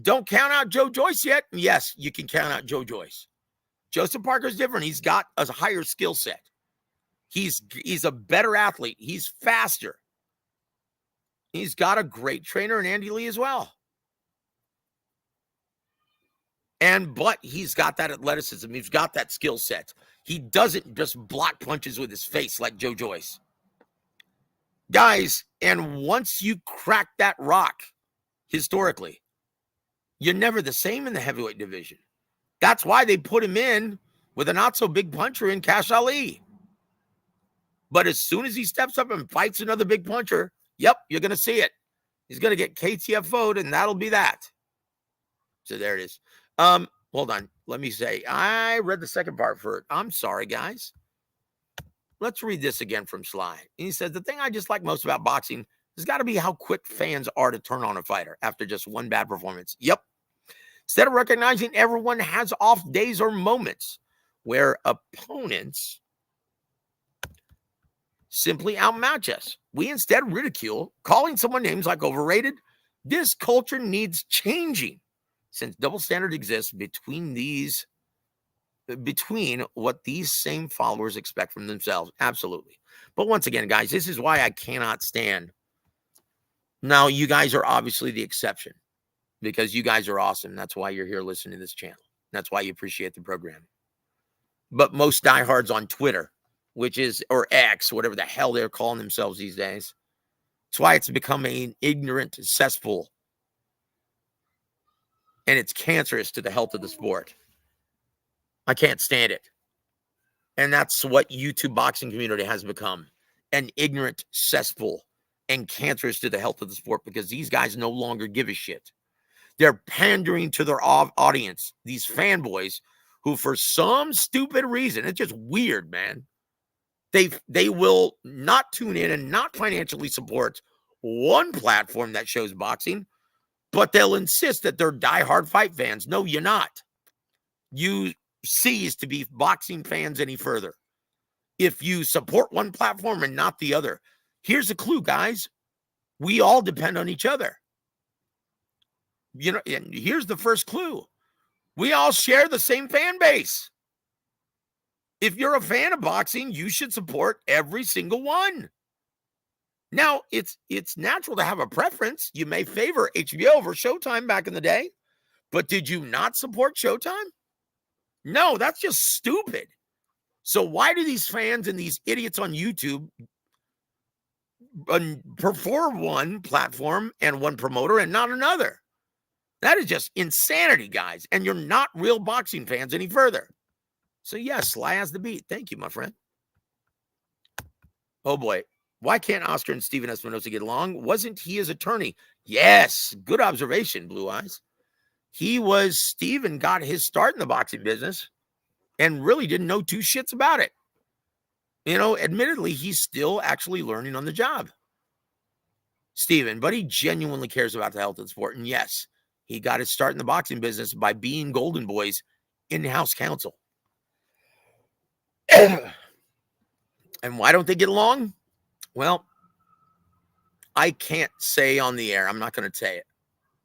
Don't count out Joe Joyce yet. Yes, you can count out Joe Joyce. Joseph Parker's different. He's got a higher skill set. He's a better athlete. He's faster. He's got a great trainer in Andy Lee as well. But he's got that athleticism. He's got that skill set. He doesn't just block punches with his face like Joe Joyce. Guys, and once you crack that rock, historically, you're never the same in the heavyweight division. That's why they put him in with a not-so-big puncher in Cash Ali. But as soon as he steps up and fights another big puncher, yep, you're going to see it. He's going to get KTFO'd, and that'll be that. So there it is. Hold on. Let me say, I read the second part for it. I'm sorry, guys. Let's read this again from Sly. And he says, the thing I just like most about boxing has got to be how quick fans are to turn on a fighter after just one bad performance. Yep. Instead of recognizing everyone has off days or moments where opponents simply outmatch us, we instead ridicule, calling someone names like overrated. This culture needs changing, since double standard exists between what these same followers expect from themselves. Absolutely. But once again, guys, this is why I cannot stand. Now, you guys are obviously the exception because you guys are awesome. That's why you're here listening to this channel. That's why you appreciate the program. But most diehards on Twitter, or X, whatever the hell they're calling themselves these days, that's why it's become an ignorant cesspool. And it's cancerous to the health of the sport. I can't stand it. And that's what YouTube boxing community has become. An ignorant cesspool and cancerous to the health of the sport because these guys no longer give a shit. They're pandering to their audience, these fanboys who for some stupid reason, it's just weird, man. They will not tune in and not financially support one platform that shows boxing, but they'll insist that they're diehard fight fans. No, you're not. You cease to be boxing fans any further. if you support one platform and not the other. Here's a clue, guys. We all depend on each other. And here's the first clue. We all share the same fan base. If you're a fan of boxing, you should support every single one. Now, it's natural to have a preference. You may favor HBO over Showtime back in the day, but did you not support Showtime? No, that's just stupid. So why do these fans and these idiots on YouTube prefer one platform and one promoter and not another? That is just insanity, guys. And you're not real boxing fans any further. So yes, Sly has the beat. Thank you, my friend. Oh boy. Why can't Oscar and Steven Espinosa get along? Wasn't he his attorney? Yes. Good observation, Blue Eyes. Steven got his start in the boxing business and really didn't know two shits about it. Admittedly, he's still actually learning on the job. Steven, but he genuinely cares about the health of the sport. And yes, he got his start in the boxing business by being Golden Boy's in-house counsel. And why don't they get along? Well, I can't say on the air. I'm not going to say it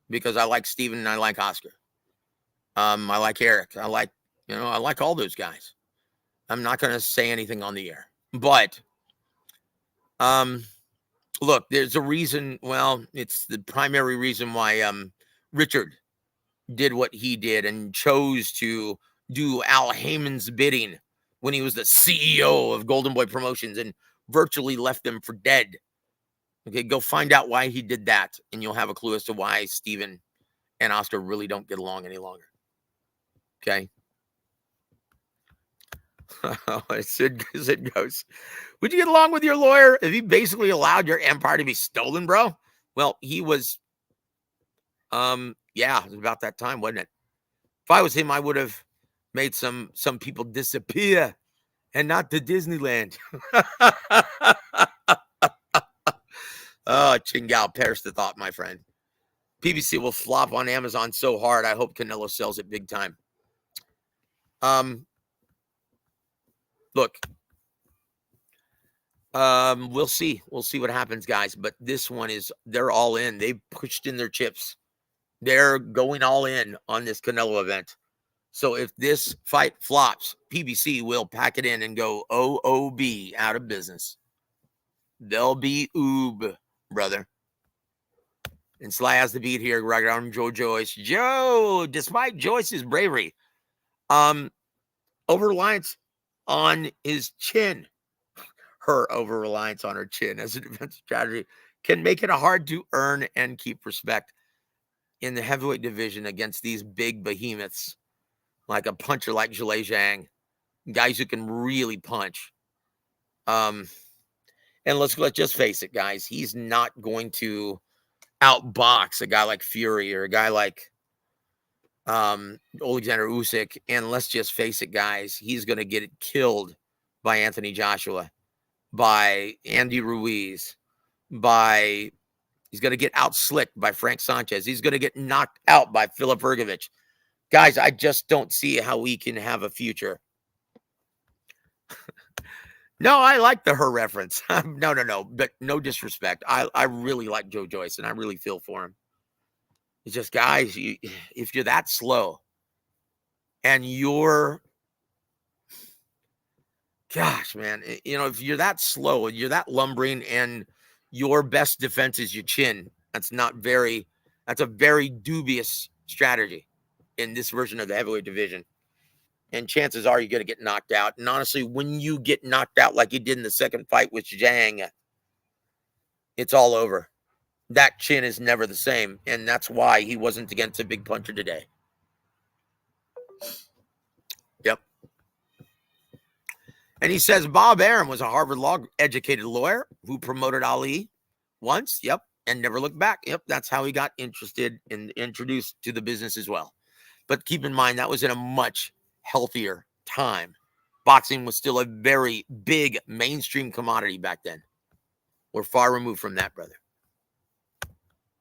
because I like Steven and I like Oscar. I like Eric. I like all those guys. I'm not going to say anything on the air. But look, there's a reason. Well, it's the primary reason why Richard did what he did and chose to do Al Heyman's bidding when he was the CEO of Golden Boy Promotions and virtually left them for dead. Okay, go find out why he did that, and you'll have a clue as to why Steven and Oscar really don't get along any longer. Okay? Sid goes, would you get along with your lawyer if he basically allowed your empire to be stolen, bro? Well, he was, it was about that time, wasn't it? If I was him, I would have made some people disappear and not to Disneyland. Oh, Chingal, perish the thought, my friend. PBC will flop on Amazon so hard. I hope Canelo sells it big time. Look, we'll see. We'll see what happens, guys. But this one they're all in. They pushed in their chips. They're going all in on this Canelo event. So if this fight flops, PBC will pack it in and go OOB, out of business. They'll be oob, brother. And Sly has the beat here. Right on Joe Joyce. Joe, despite Joyce's bravery, over-reliance on his chin, her over-reliance on her chin as a defensive strategy can make it hard to earn and keep respect in the heavyweight division against these big behemoths, like a puncher like Zhilei Zhang, guys who can really punch. And let's just face it, guys. He's not going to outbox a guy like Fury or a guy like Alexander Usyk. And let's just face it, guys. He's going to get killed by Anthony Joshua, by Andy Ruiz, he's going to get out-slicked by Frank Sanchez. He's going to get knocked out by Filip Hrgović. Guys, I just don't see how we can have a future. No, I like the her reference. No, but no disrespect. I really like Joe Joyce, and I really feel for him. It's just, guys, if you're that slow and gosh, man, if you're that slow and you're that lumbering and your best defense is your chin, that's a very dubious strategy in this version of the heavyweight division. And chances are you're going to get knocked out. And honestly, when you get knocked out like you did in the second fight with Zhang, it's all over. That chin is never the same. And that's why he wasn't against a big puncher today. Yep. And he says Bob Arum was a Harvard law-educated lawyer who promoted Ali once, yep, and never looked back. Yep, that's how he got interested and introduced to the business as well. But keep in mind, that was in a much healthier time. Boxing was still a very big mainstream commodity back then. We're far removed from that, brother.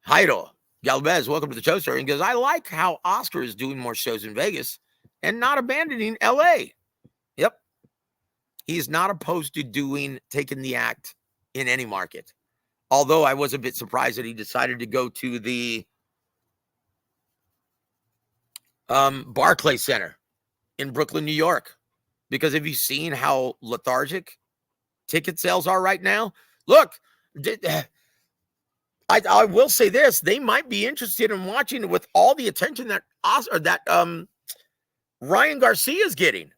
Jairo Galvez, welcome to the show, sir. And goes, I like how Oscar is doing more shows in Vegas and not abandoning LA. Yep. He's not opposed to taking the act in any market. Although I was a bit surprised that he decided to go to the Barclay Center in Brooklyn, New York. Because have you seen how lethargic ticket sales are right now? Look, I will say this: they might be interested in watching with all the attention that Ryan Garcia is getting.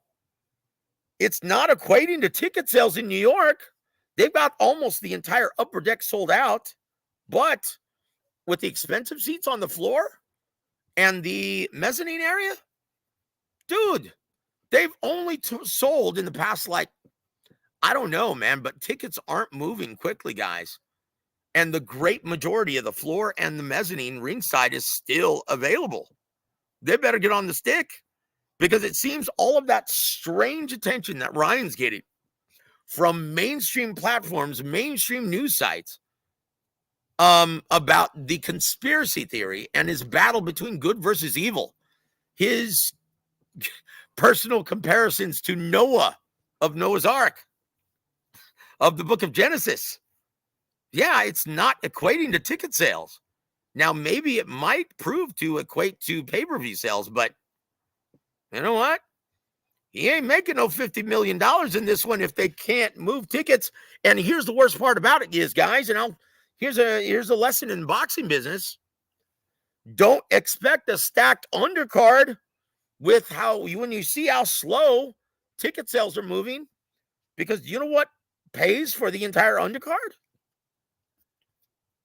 It's not equating to ticket sales in New York. They've got almost the entire upper deck sold out, but with the expensive seats on the floor and the mezzanine area, dude, they've only sold in the past, like, I don't know, man, but tickets aren't moving quickly, guys. And the great majority of the floor and the mezzanine ringside is still available. They better get on the stick, because it seems all of that strange attention that Ryan's getting from mainstream platforms, mainstream news sites, about the conspiracy theory and his battle between good versus evil, his personal comparisons to Noah of Noah's Ark, of the book of Genesis. Yeah, it's not equating to ticket sales. Now, maybe it might prove to equate to pay-per-view sales, but you know what? He ain't making no $50 million in this one if they can't move tickets. And here's the worst part about it is, guys, and here's a lesson in boxing business. Don't expect a stacked undercard with when you see how slow ticket sales are moving, because you know what pays for the entire undercard?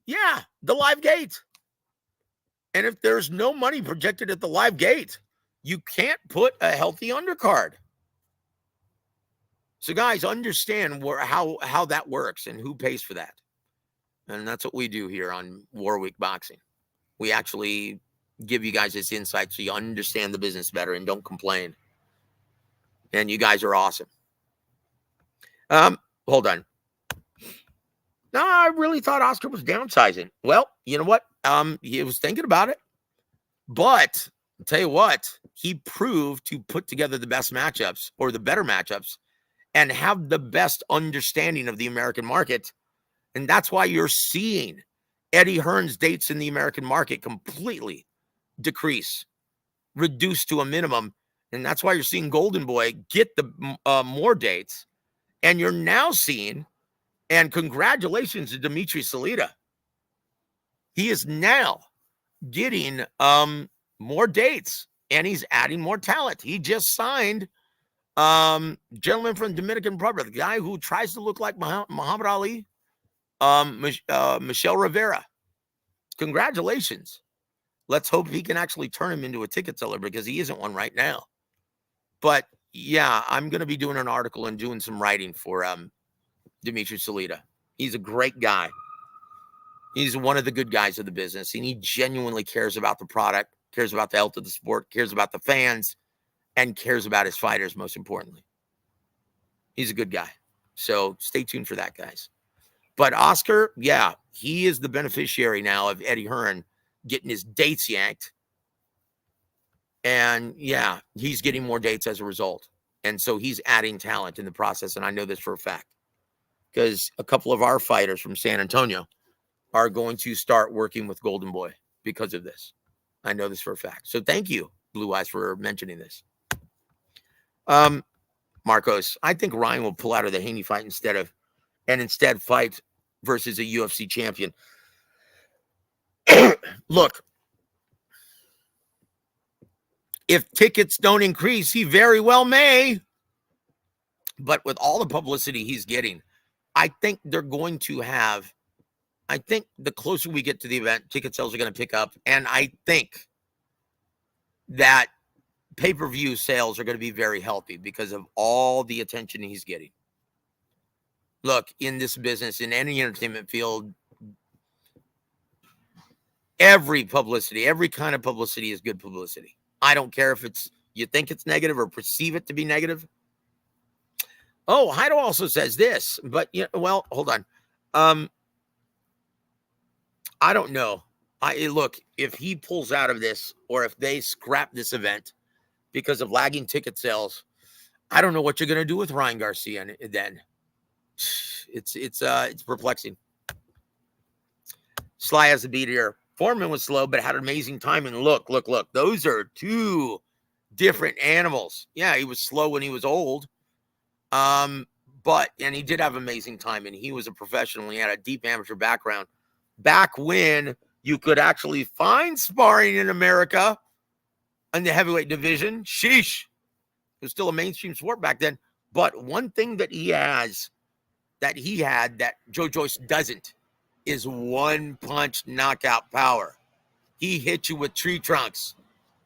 Yeah, the live gate. And if there's no money projected at the live gate, you can't put a healthy undercard. So, guys, understand how that works and who pays for that. And that's what we do here on War Week Boxing. We actually give you guys this insight so you understand the business better and don't complain. And you guys are awesome. Hold on. No, I really thought Oscar was downsizing. Well, you know what? He was thinking about it. But I'll tell you what, he proved to put together the best matchups, or the better matchups, and have the best understanding of the American market. And that's why you're seeing Eddie Hearn's dates in the American market completely decrease, reduced to a minimum. And that's why you're seeing Golden Boy get the more dates. And you're now seeing, and congratulations to Dimitri Salita, he is now getting more dates, and he's adding more talent. He just signed gentleman from Dominican Republic, the guy who tries to look like Muhammad Ali, Michelle Rivera. Congratulations. Let's hope he can actually turn him into a ticket seller, because he isn't one right now. But yeah, I'm going to be doing an article and doing some writing for Dimitri Salita. He's a great guy. He's one of the good guys of the business, and he genuinely cares about the product, cares about the health of the sport, cares about the fans, and cares about his fighters, most importantly. He's a good guy. So stay tuned for that, guys. But Oscar, yeah, he is the beneficiary now of Eddie Hearn getting his dates yanked. And yeah, he's getting more dates as a result. And so he's adding talent in the process. And I know this for a fact, because a couple of our fighters from San Antonio are going to start working with Golden Boy because of this. I know this for a fact. So thank you, Blue Eyes, for mentioning this. Marcos, I think Ryan will pull out of the Haney fight instead fight versus a UFC champion. Look, if tickets don't increase, he very well may. But with all the publicity he's getting, I think they're going to have, I think the closer we get to the event, ticket sales are going to pick up. And I think that pay-per-view sales are going to be very healthy because of all the attention he's getting. Look, in this business, in any entertainment field, every publicity, every kind of publicity is good publicity. I don't care if you think it's negative or perceive it to be negative. Oh, Heido also says this, but well, hold on. I don't know. Look, if he pulls out of this, or if they scrap this event because of lagging ticket sales, I don't know what you're going to do with Ryan Garcia then. It's perplexing. Sly has a beat here. Foreman was slow, but had amazing timing. Look. Those are two different animals. Yeah, he was slow when he was old. And he did have amazing timing. He was a professional. He had a deep amateur background. Back when you could actually find sparring in America in the heavyweight division, sheesh. It was still a mainstream sport back then. But one thing that he has, that he had, that Joe Joyce doesn't, is one punch knockout power. He hit you with tree trunks.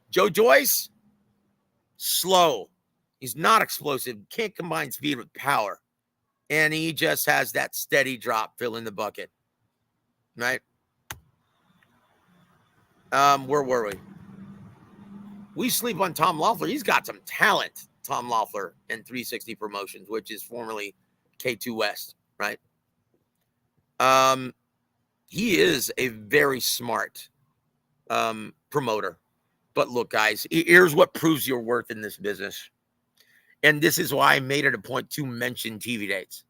Joe Joyce, slow. He's not explosive. Can't combine speed with power. And he just has that steady drop filling the bucket. Right? Where were we? We sleep on Tom Loeffler. He's got some talent, Tom Loeffler, and 360 Promotions, which is formerly K2 West, right? He is a very smart promoter. But look, guys, here's what proves your worth in this business. And this is why I made it a point to mention TV dates.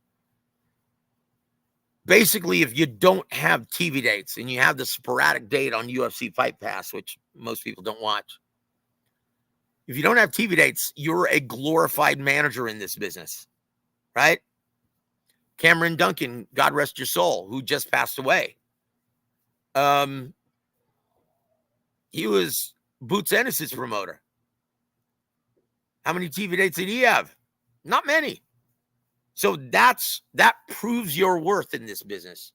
Basically, if you don't have TV dates and you have the sporadic date on UFC Fight Pass, which most people don't watch, if you don't have TV dates, you're a glorified manager in this business, right? Cameron Duncan, God rest your soul, who just passed away. He was Boots Ennis' promoter. How many TV dates did he have? Not many. So that proves your worth in this business.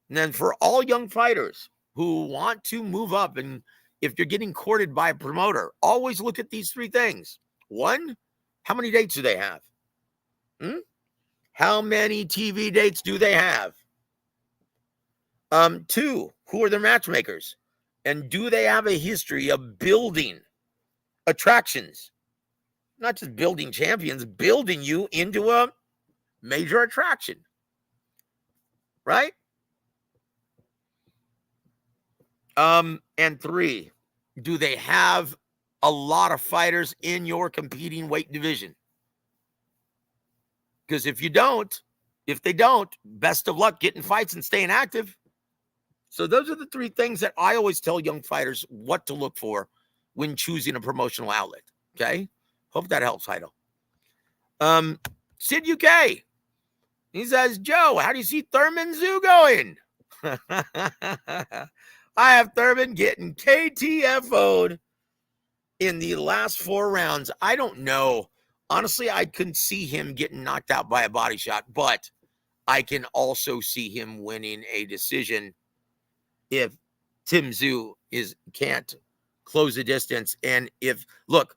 And then for all young fighters who want to move up, and if you're getting courted by a promoter, always look at these three things. One, how many dates do they have? How many TV dates do they have? Two, who are their matchmakers? And do they have a history of building attractions? Not just building champions, building you into a major attraction, right? And three, do they have a lot of fighters in your competing weight division? Because if they don't, best of luck getting fights and staying active. So those are the three things that I always tell young fighters what to look for when choosing a promotional outlet. Okay. Hope that helps, Heido. Sid UK. He says, Joe, how do you see Thurman Zoo going? I have Thurman getting KTFO'd in the last 4 rounds. I don't know. Honestly, I couldn't see him getting knocked out by a body shot, but I can also see him winning a decision if Tim Tszyu can't close the distance. And look,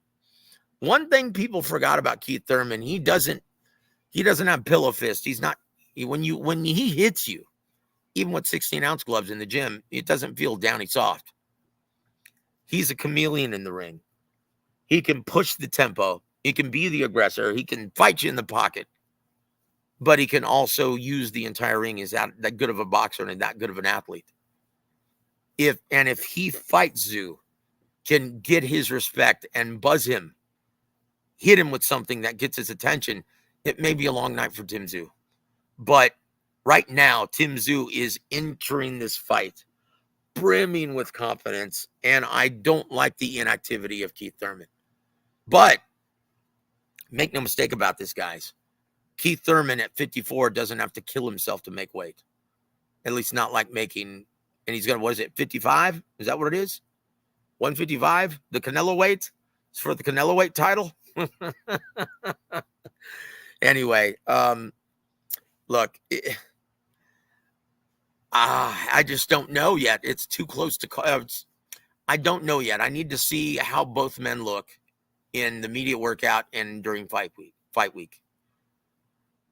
one thing people forgot about Keith Thurman, he doesn't have pillow fist. He's not, when he hits you, even with 16-ounce gloves in the gym, it doesn't feel downy soft. He's a chameleon in the ring. He can push the tempo. He can be the aggressor. He can fight you in the pocket. But he can also use the entire ring. He's that good of a boxer and that good of an athlete. If he fights Tszyu, can get his respect and buzz him, hit him with something that gets his attention, it may be a long night for Tim Tszyu. But right now, Tim Tszyu is entering this fight brimming with confidence, and I don't like the inactivity of Keith Thurman. But make no mistake about this, guys. Keith Thurman at 54 doesn't have to kill himself to make weight. At least not like making, and he's going to, what is it, 55? Is that what it is? 155? The Canelo weight? It's for the Canelo weight title? Anyway, look, I just don't know yet. It's too close to, I don't know yet. I need to see how both men look in the media workout and during fight week.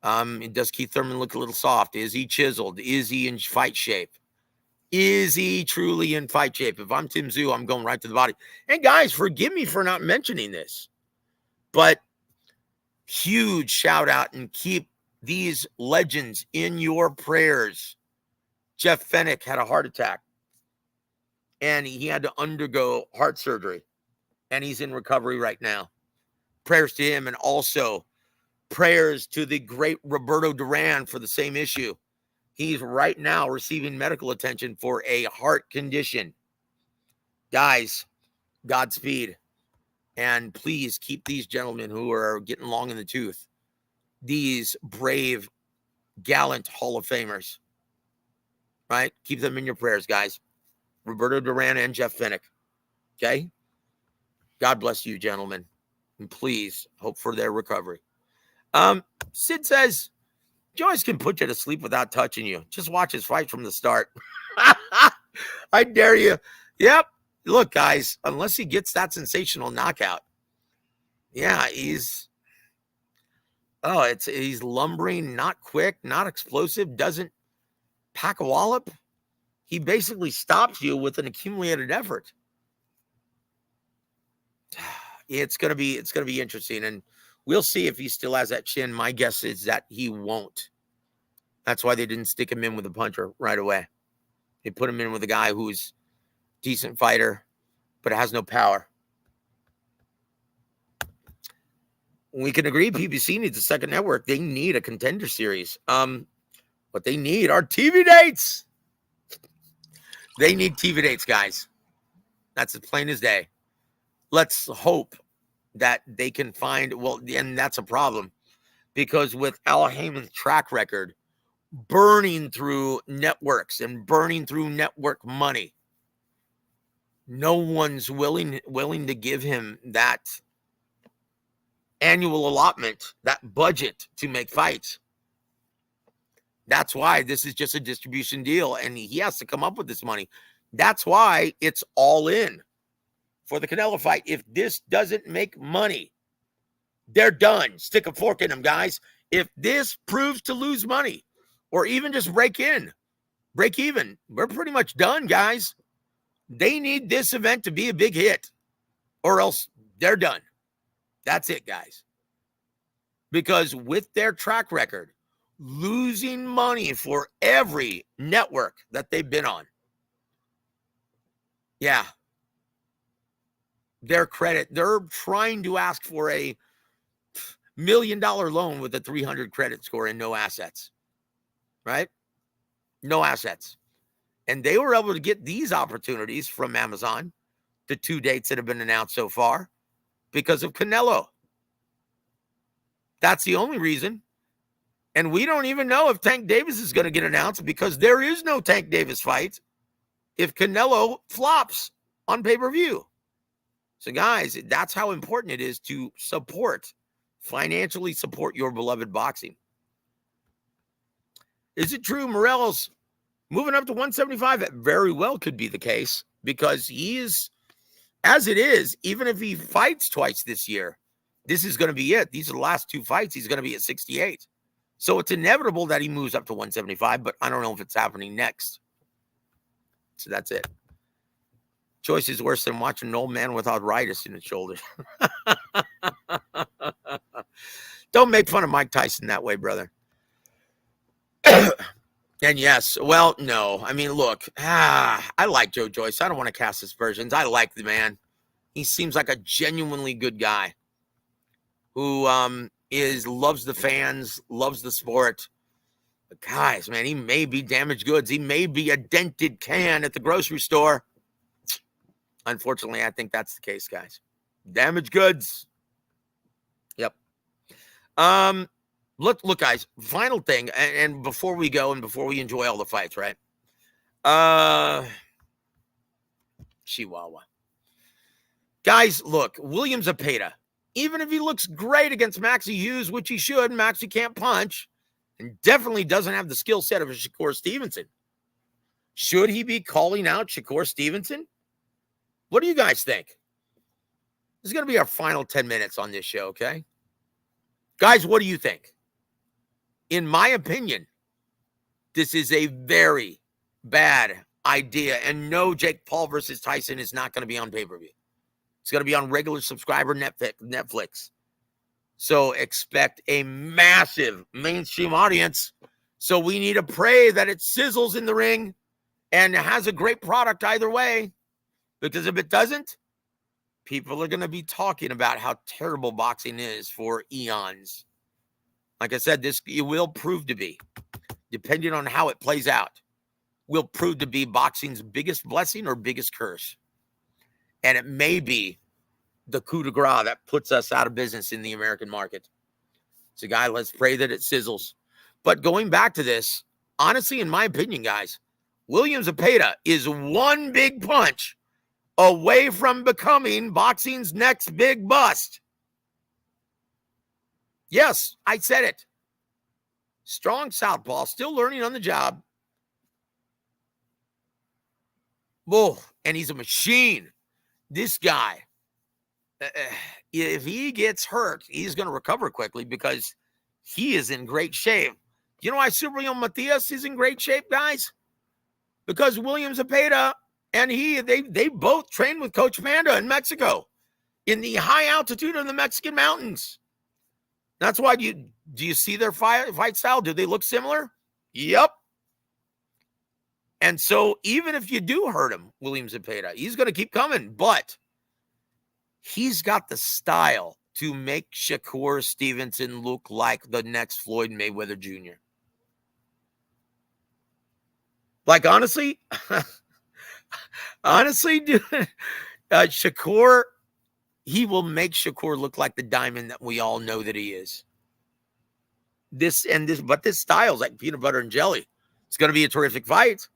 Does Keith Thurman look a little soft? Is he chiseled? Is he in fight shape? Is he truly in fight shape? If I'm Tim Tszyu, I'm going right to the body. And guys, forgive me for not mentioning this, but huge shout out and keep these legends in your prayers. Jeff Fennick had a heart attack and he had to undergo heart surgery and he's in recovery right now. Prayers to him, and also prayers to the great Roberto Duran for the same issue. He's right now receiving medical attention for a heart condition. Guys, Godspeed. And please keep these gentlemen who are getting long in the tooth, these brave, gallant Hall of Famers, right? Keep them in your prayers, guys. Roberto Duran and Jeff Finnick. Okay? God bless you, gentlemen. And please hope for their recovery. Sid says, Joyce can put you to sleep without touching you. Just watch his fight from the start. I dare you. Yep. Look, guys, unless he gets that sensational knockout, yeah, he's lumbering, not quick, not explosive, doesn't pack a wallop. He basically stops you with an accumulated effort. It's gonna be interesting, and we'll see if he still has that chin. My guess is that he won't. That's why they didn't stick him in with a puncher right away. They put him in with a guy who's a decent fighter, but has no power. We can agree PBC needs a second network. They need a contender series. What they need are TV dates. They need TV dates, guys. That's as plain as day. Let's hope that they can find, well, and that's a problem, because with Al Heyman's track record, burning through networks and burning through network money, no one's willing to give him that annual allotment, that budget to make fights. That's why this is just a distribution deal, and he has to come up with this money. That's why it's all in for the Canelo fight. If this doesn't make money, they're done. Stick a fork in them, guys. If this proves to lose money, or even just break even, we're pretty much done, guys. They need this event to be a big hit, or else they're done. That's it, guys. Because with their track record, losing money for every network that they've been on, yeah, they're trying to ask for a $1 million loan with a 300 credit score and no assets, right? No assets. And they were able to get these opportunities from Amazon, the 2 dates that have been announced so far, because of Canelo. That's the only reason. And we don't even know if Tank Davis is going to get announced, because there is no Tank Davis fight if Canelo flops on pay-per-view. So, guys, that's how important it is to financially support your beloved boxing. Is it true Morel's moving up to 175? That very well could be the case, because he is, as it is, even if he fights twice this year, this is going to be it. These are the last 2 fights. He's going to be at 68. So it's inevitable that he moves up to 175, but I don't know if it's happening next. So that's it. Choice is worse than watching an old man with arthritis in his shoulders. Don't make fun of Mike Tyson that way, brother. And yes, well, no. I mean, look, I like Joe Joyce. I don't want to cast aspersions. I like the man. He seems like a genuinely good guy who loves the fans, loves the sport. But guys, man, he may be damaged goods. He may be a dented can at the grocery store. Unfortunately, I think that's the case, guys. Damaged goods. Yep. Look, guys, final thing, and before we go and before we enjoy all the fights, right? Chihuahua. Guys, look, William Zepeda, even if he looks great against Maxie Hughes, which he should, Maxie can't punch, and definitely doesn't have the skill set of a Shakur Stevenson. Should he be calling out Shakur Stevenson? What do you guys think? This is going to be our final 10 minutes on this show, okay? Guys, what do you think? In my opinion, this is a very bad idea. And no, Jake Paul versus Tyson is not going to be on pay-per-view. It's going to be on regular subscriber Netflix. So expect a massive mainstream audience. So we need to pray that it sizzles in the ring and has a great product either way. Because if it doesn't, people are going to be talking about how terrible boxing is for eons. Like I said, it will prove to be, depending on how it plays out, will prove to be boxing's biggest blessing or biggest curse. And it may be the coup de grace that puts us out of business in the American market. So, guy, let's pray that it sizzles. But going back to this, honestly, in my opinion, guys, William Zepeda is one big punch away from becoming boxing's next big bust. Yes, I said it. Strong southpaw, still learning on the job. Whoa, and he's a machine. This guy, if he gets hurt, he's going to recover quickly because he is in great shape. You know why Subriel Matias is in great shape, guys? Because William Zepeda and they both trained with Coach Panda in Mexico in the high altitude of the Mexican mountains. That's why do you see their fight style? Do they look similar? Yep. And so even if you do hurt him, William Zepeda, he's going to keep coming, but he's got the style to make Shakur Stevenson look like the next Floyd Mayweather Jr. Like, honestly, dude, Shakur, he will make Shakur look like the diamond that we all know that he is. But this style's like peanut butter and jelly. It's going to be a terrific fight.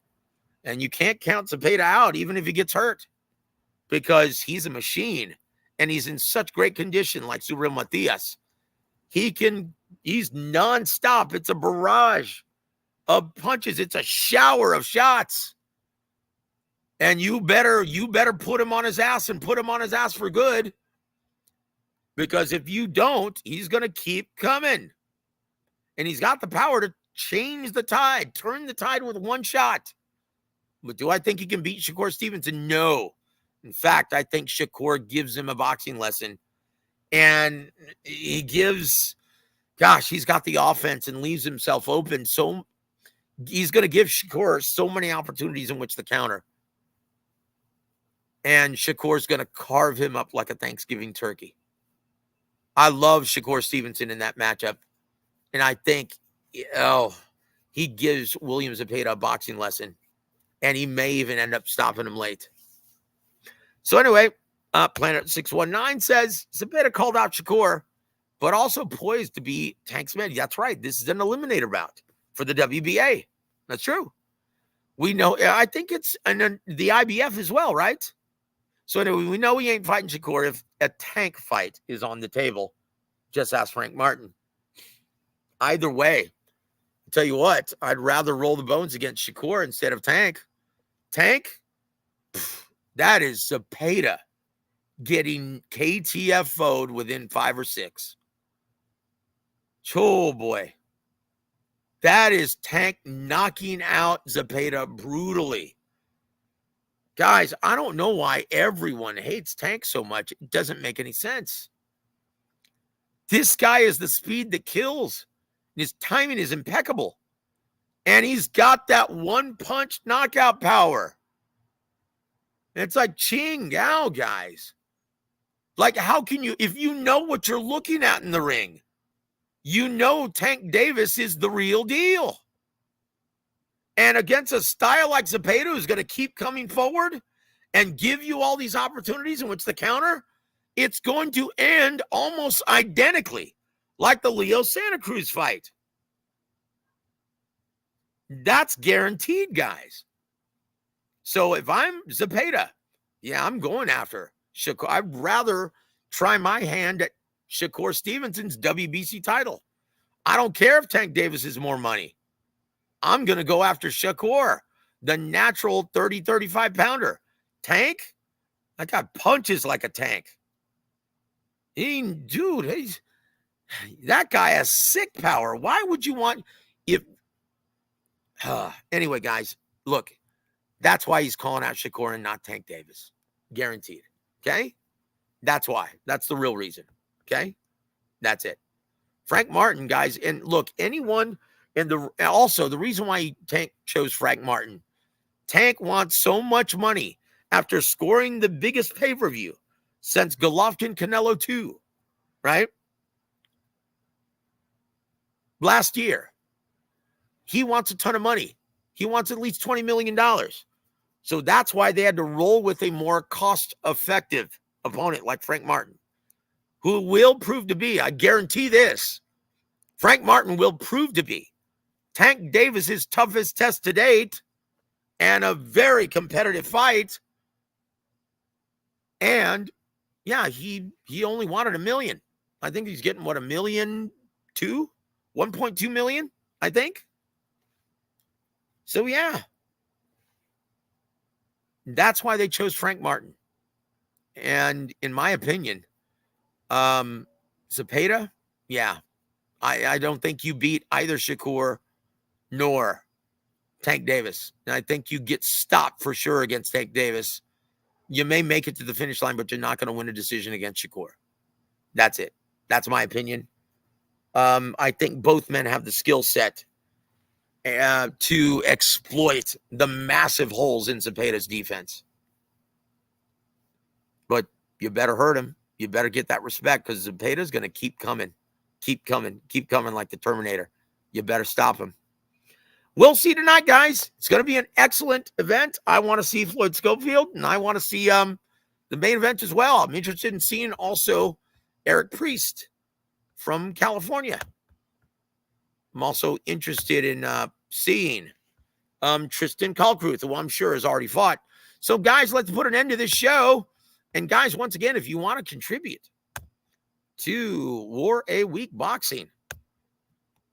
And you can't count Zepeda out, even if he gets hurt, because he's a machine and he's in such great condition, like Subriel Matias. He's nonstop. It's a barrage of punches. It's a shower of shots. And you better put him on his ass and put him on his ass for good. Because if you don't, he's going to keep coming. And he's got the power to change the tide, turn the tide with one shot. But do I think he can beat Shakur Stevenson? No. In fact, I think Shakur gives him a boxing lesson. And he's got the offense and leaves himself open. So he's going to give Shakur so many opportunities in which to counter. And Shakur's going to carve him up like a Thanksgiving turkey. I love Shakur Stevenson in that matchup. And I think, he gives William Zepeda a boxing lesson. And he may even end up stopping him late. So anyway, Planet 619 says, Zepeda called out Shakur, but also poised to be Tank's man. That's right. This is an eliminator bout for the WBA. That's true. We know, I think it's the IBF as well, right? So anyway, we know he ain't fighting Shakur if a Tank fight is on the table. Just ask Frank Martin. Either way, I'll tell you what, I'd rather roll the bones against Shakur instead of Tank. Tank, that is Zepeda getting KTFO'd within 5 or 6. Oh, boy. That is Tank knocking out Zepeda brutally. Guys, I don't know why everyone hates Tank so much. It doesn't make any sense. This guy is the speed that kills. His timing is impeccable. And he's got that one-punch knockout power. It's like ching out, guys. Like, how can you, if you know what you're looking at in the ring, you know Tank Davis is the real deal. And against a style like Zepeda, who's going to keep coming forward and give you all these opportunities in which to counter, it's going to end almost identically like the Leo Santa Cruz fight. That's guaranteed, guys. So if I'm Zepeda, I'm going after Shakur. I'd rather try my hand at Shakur Stevenson's WBC title. I don't care if Tank Davis is more money. I'm going to go after Shakur, the natural 30, 35 pounder. Tank, I got punches like a tank. That guy has sick power. Why would you want, anyway, guys, look, that's why he's calling out Shakur and not Tank Davis. Guaranteed. Okay? That's why. That's the real reason. Okay? That's it. Frank Martin, guys, and look, anyone, also the reason why Tank chose Frank Martin, Tank wants so much money after scoring the biggest pay-per-view since Golovkin Canelo 2, right? Last year. He wants a ton of money. He wants at least $20 million. So that's why they had to roll with a more cost-effective opponent like Frank Martin, who will prove to be, I guarantee this, Frank Martin will prove to be Tank Davis's toughest test to date and a very competitive fight. And yeah, he only wanted $1 million. I think he's getting, what, $1.2 million? 1.2 million, I think. So yeah, that's why they chose Frank Martin. And in my opinion, Zepeda, yeah, I don't think you beat either Shakur nor Tank Davis. And I think you get stopped for sure against Tank Davis. You may make it to the finish line, but you're not going to win a decision against Shakur. That's it. That's my opinion. I think both men have the skill set to exploit the massive holes in Zepeda's defense. But you better hurt him. You better get that respect, because Zepeda's going to keep coming like the Terminator. You better stop him. We'll see tonight, guys. It's going to be an excellent event. I want to see Floyd Schofield, and I want to see the main event as well. I'm interested in seeing also Eric Priest from California. I'm also interested in seeing Tristan Kalkruth, who I'm sure has already fought. So, guys, let's put an end to this show. And, guys, once again, if you want to contribute to War A Week Boxing,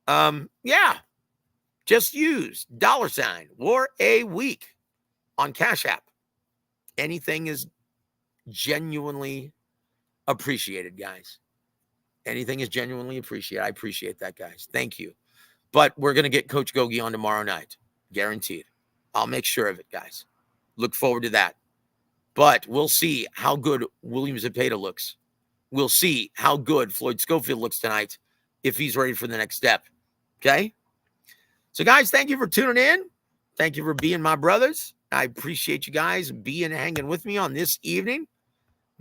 yeah, just use $ War A Week on Cash App. Anything is genuinely appreciated, guys. Anything is genuinely appreciated. I appreciate that, guys. Thank you. But we're going to get Coach Gogi on tomorrow night. Guaranteed. I'll make sure of it, guys. Look forward to that. But we'll see how good William Zepeda looks. We'll see how good Floyd Schofield looks tonight if he's ready for the next step. Okay? So, guys, thank you for tuning in. Thank you for being my brothers. I appreciate you guys being hanging with me on this evening.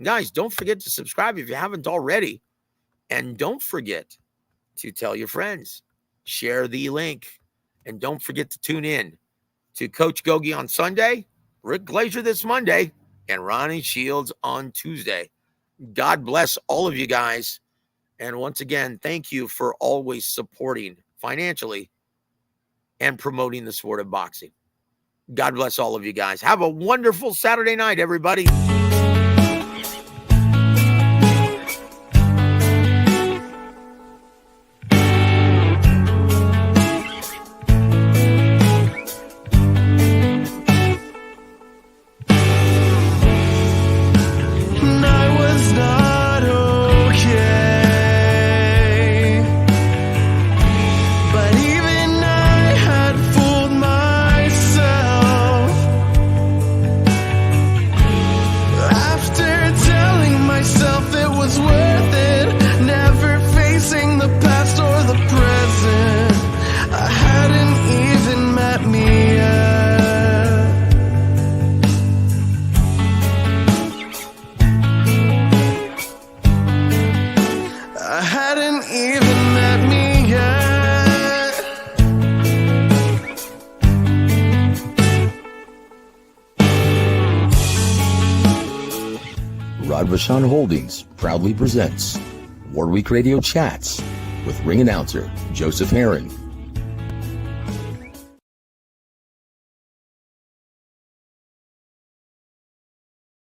Guys, don't forget to subscribe if you haven't already. And don't forget to tell your friends. Share the link. And don't forget to tune in to Coach Gogi on Sunday, Rick Glazier this Monday, and Ronnie Shields on Tuesday. God bless all of you guys. And once again, thank you for always supporting financially and promoting the sport of boxing. God bless all of you guys. Have a wonderful Saturday night, everybody. Vashon Holdings proudly presents War Week Radio Chats with ring announcer Joseph Herring.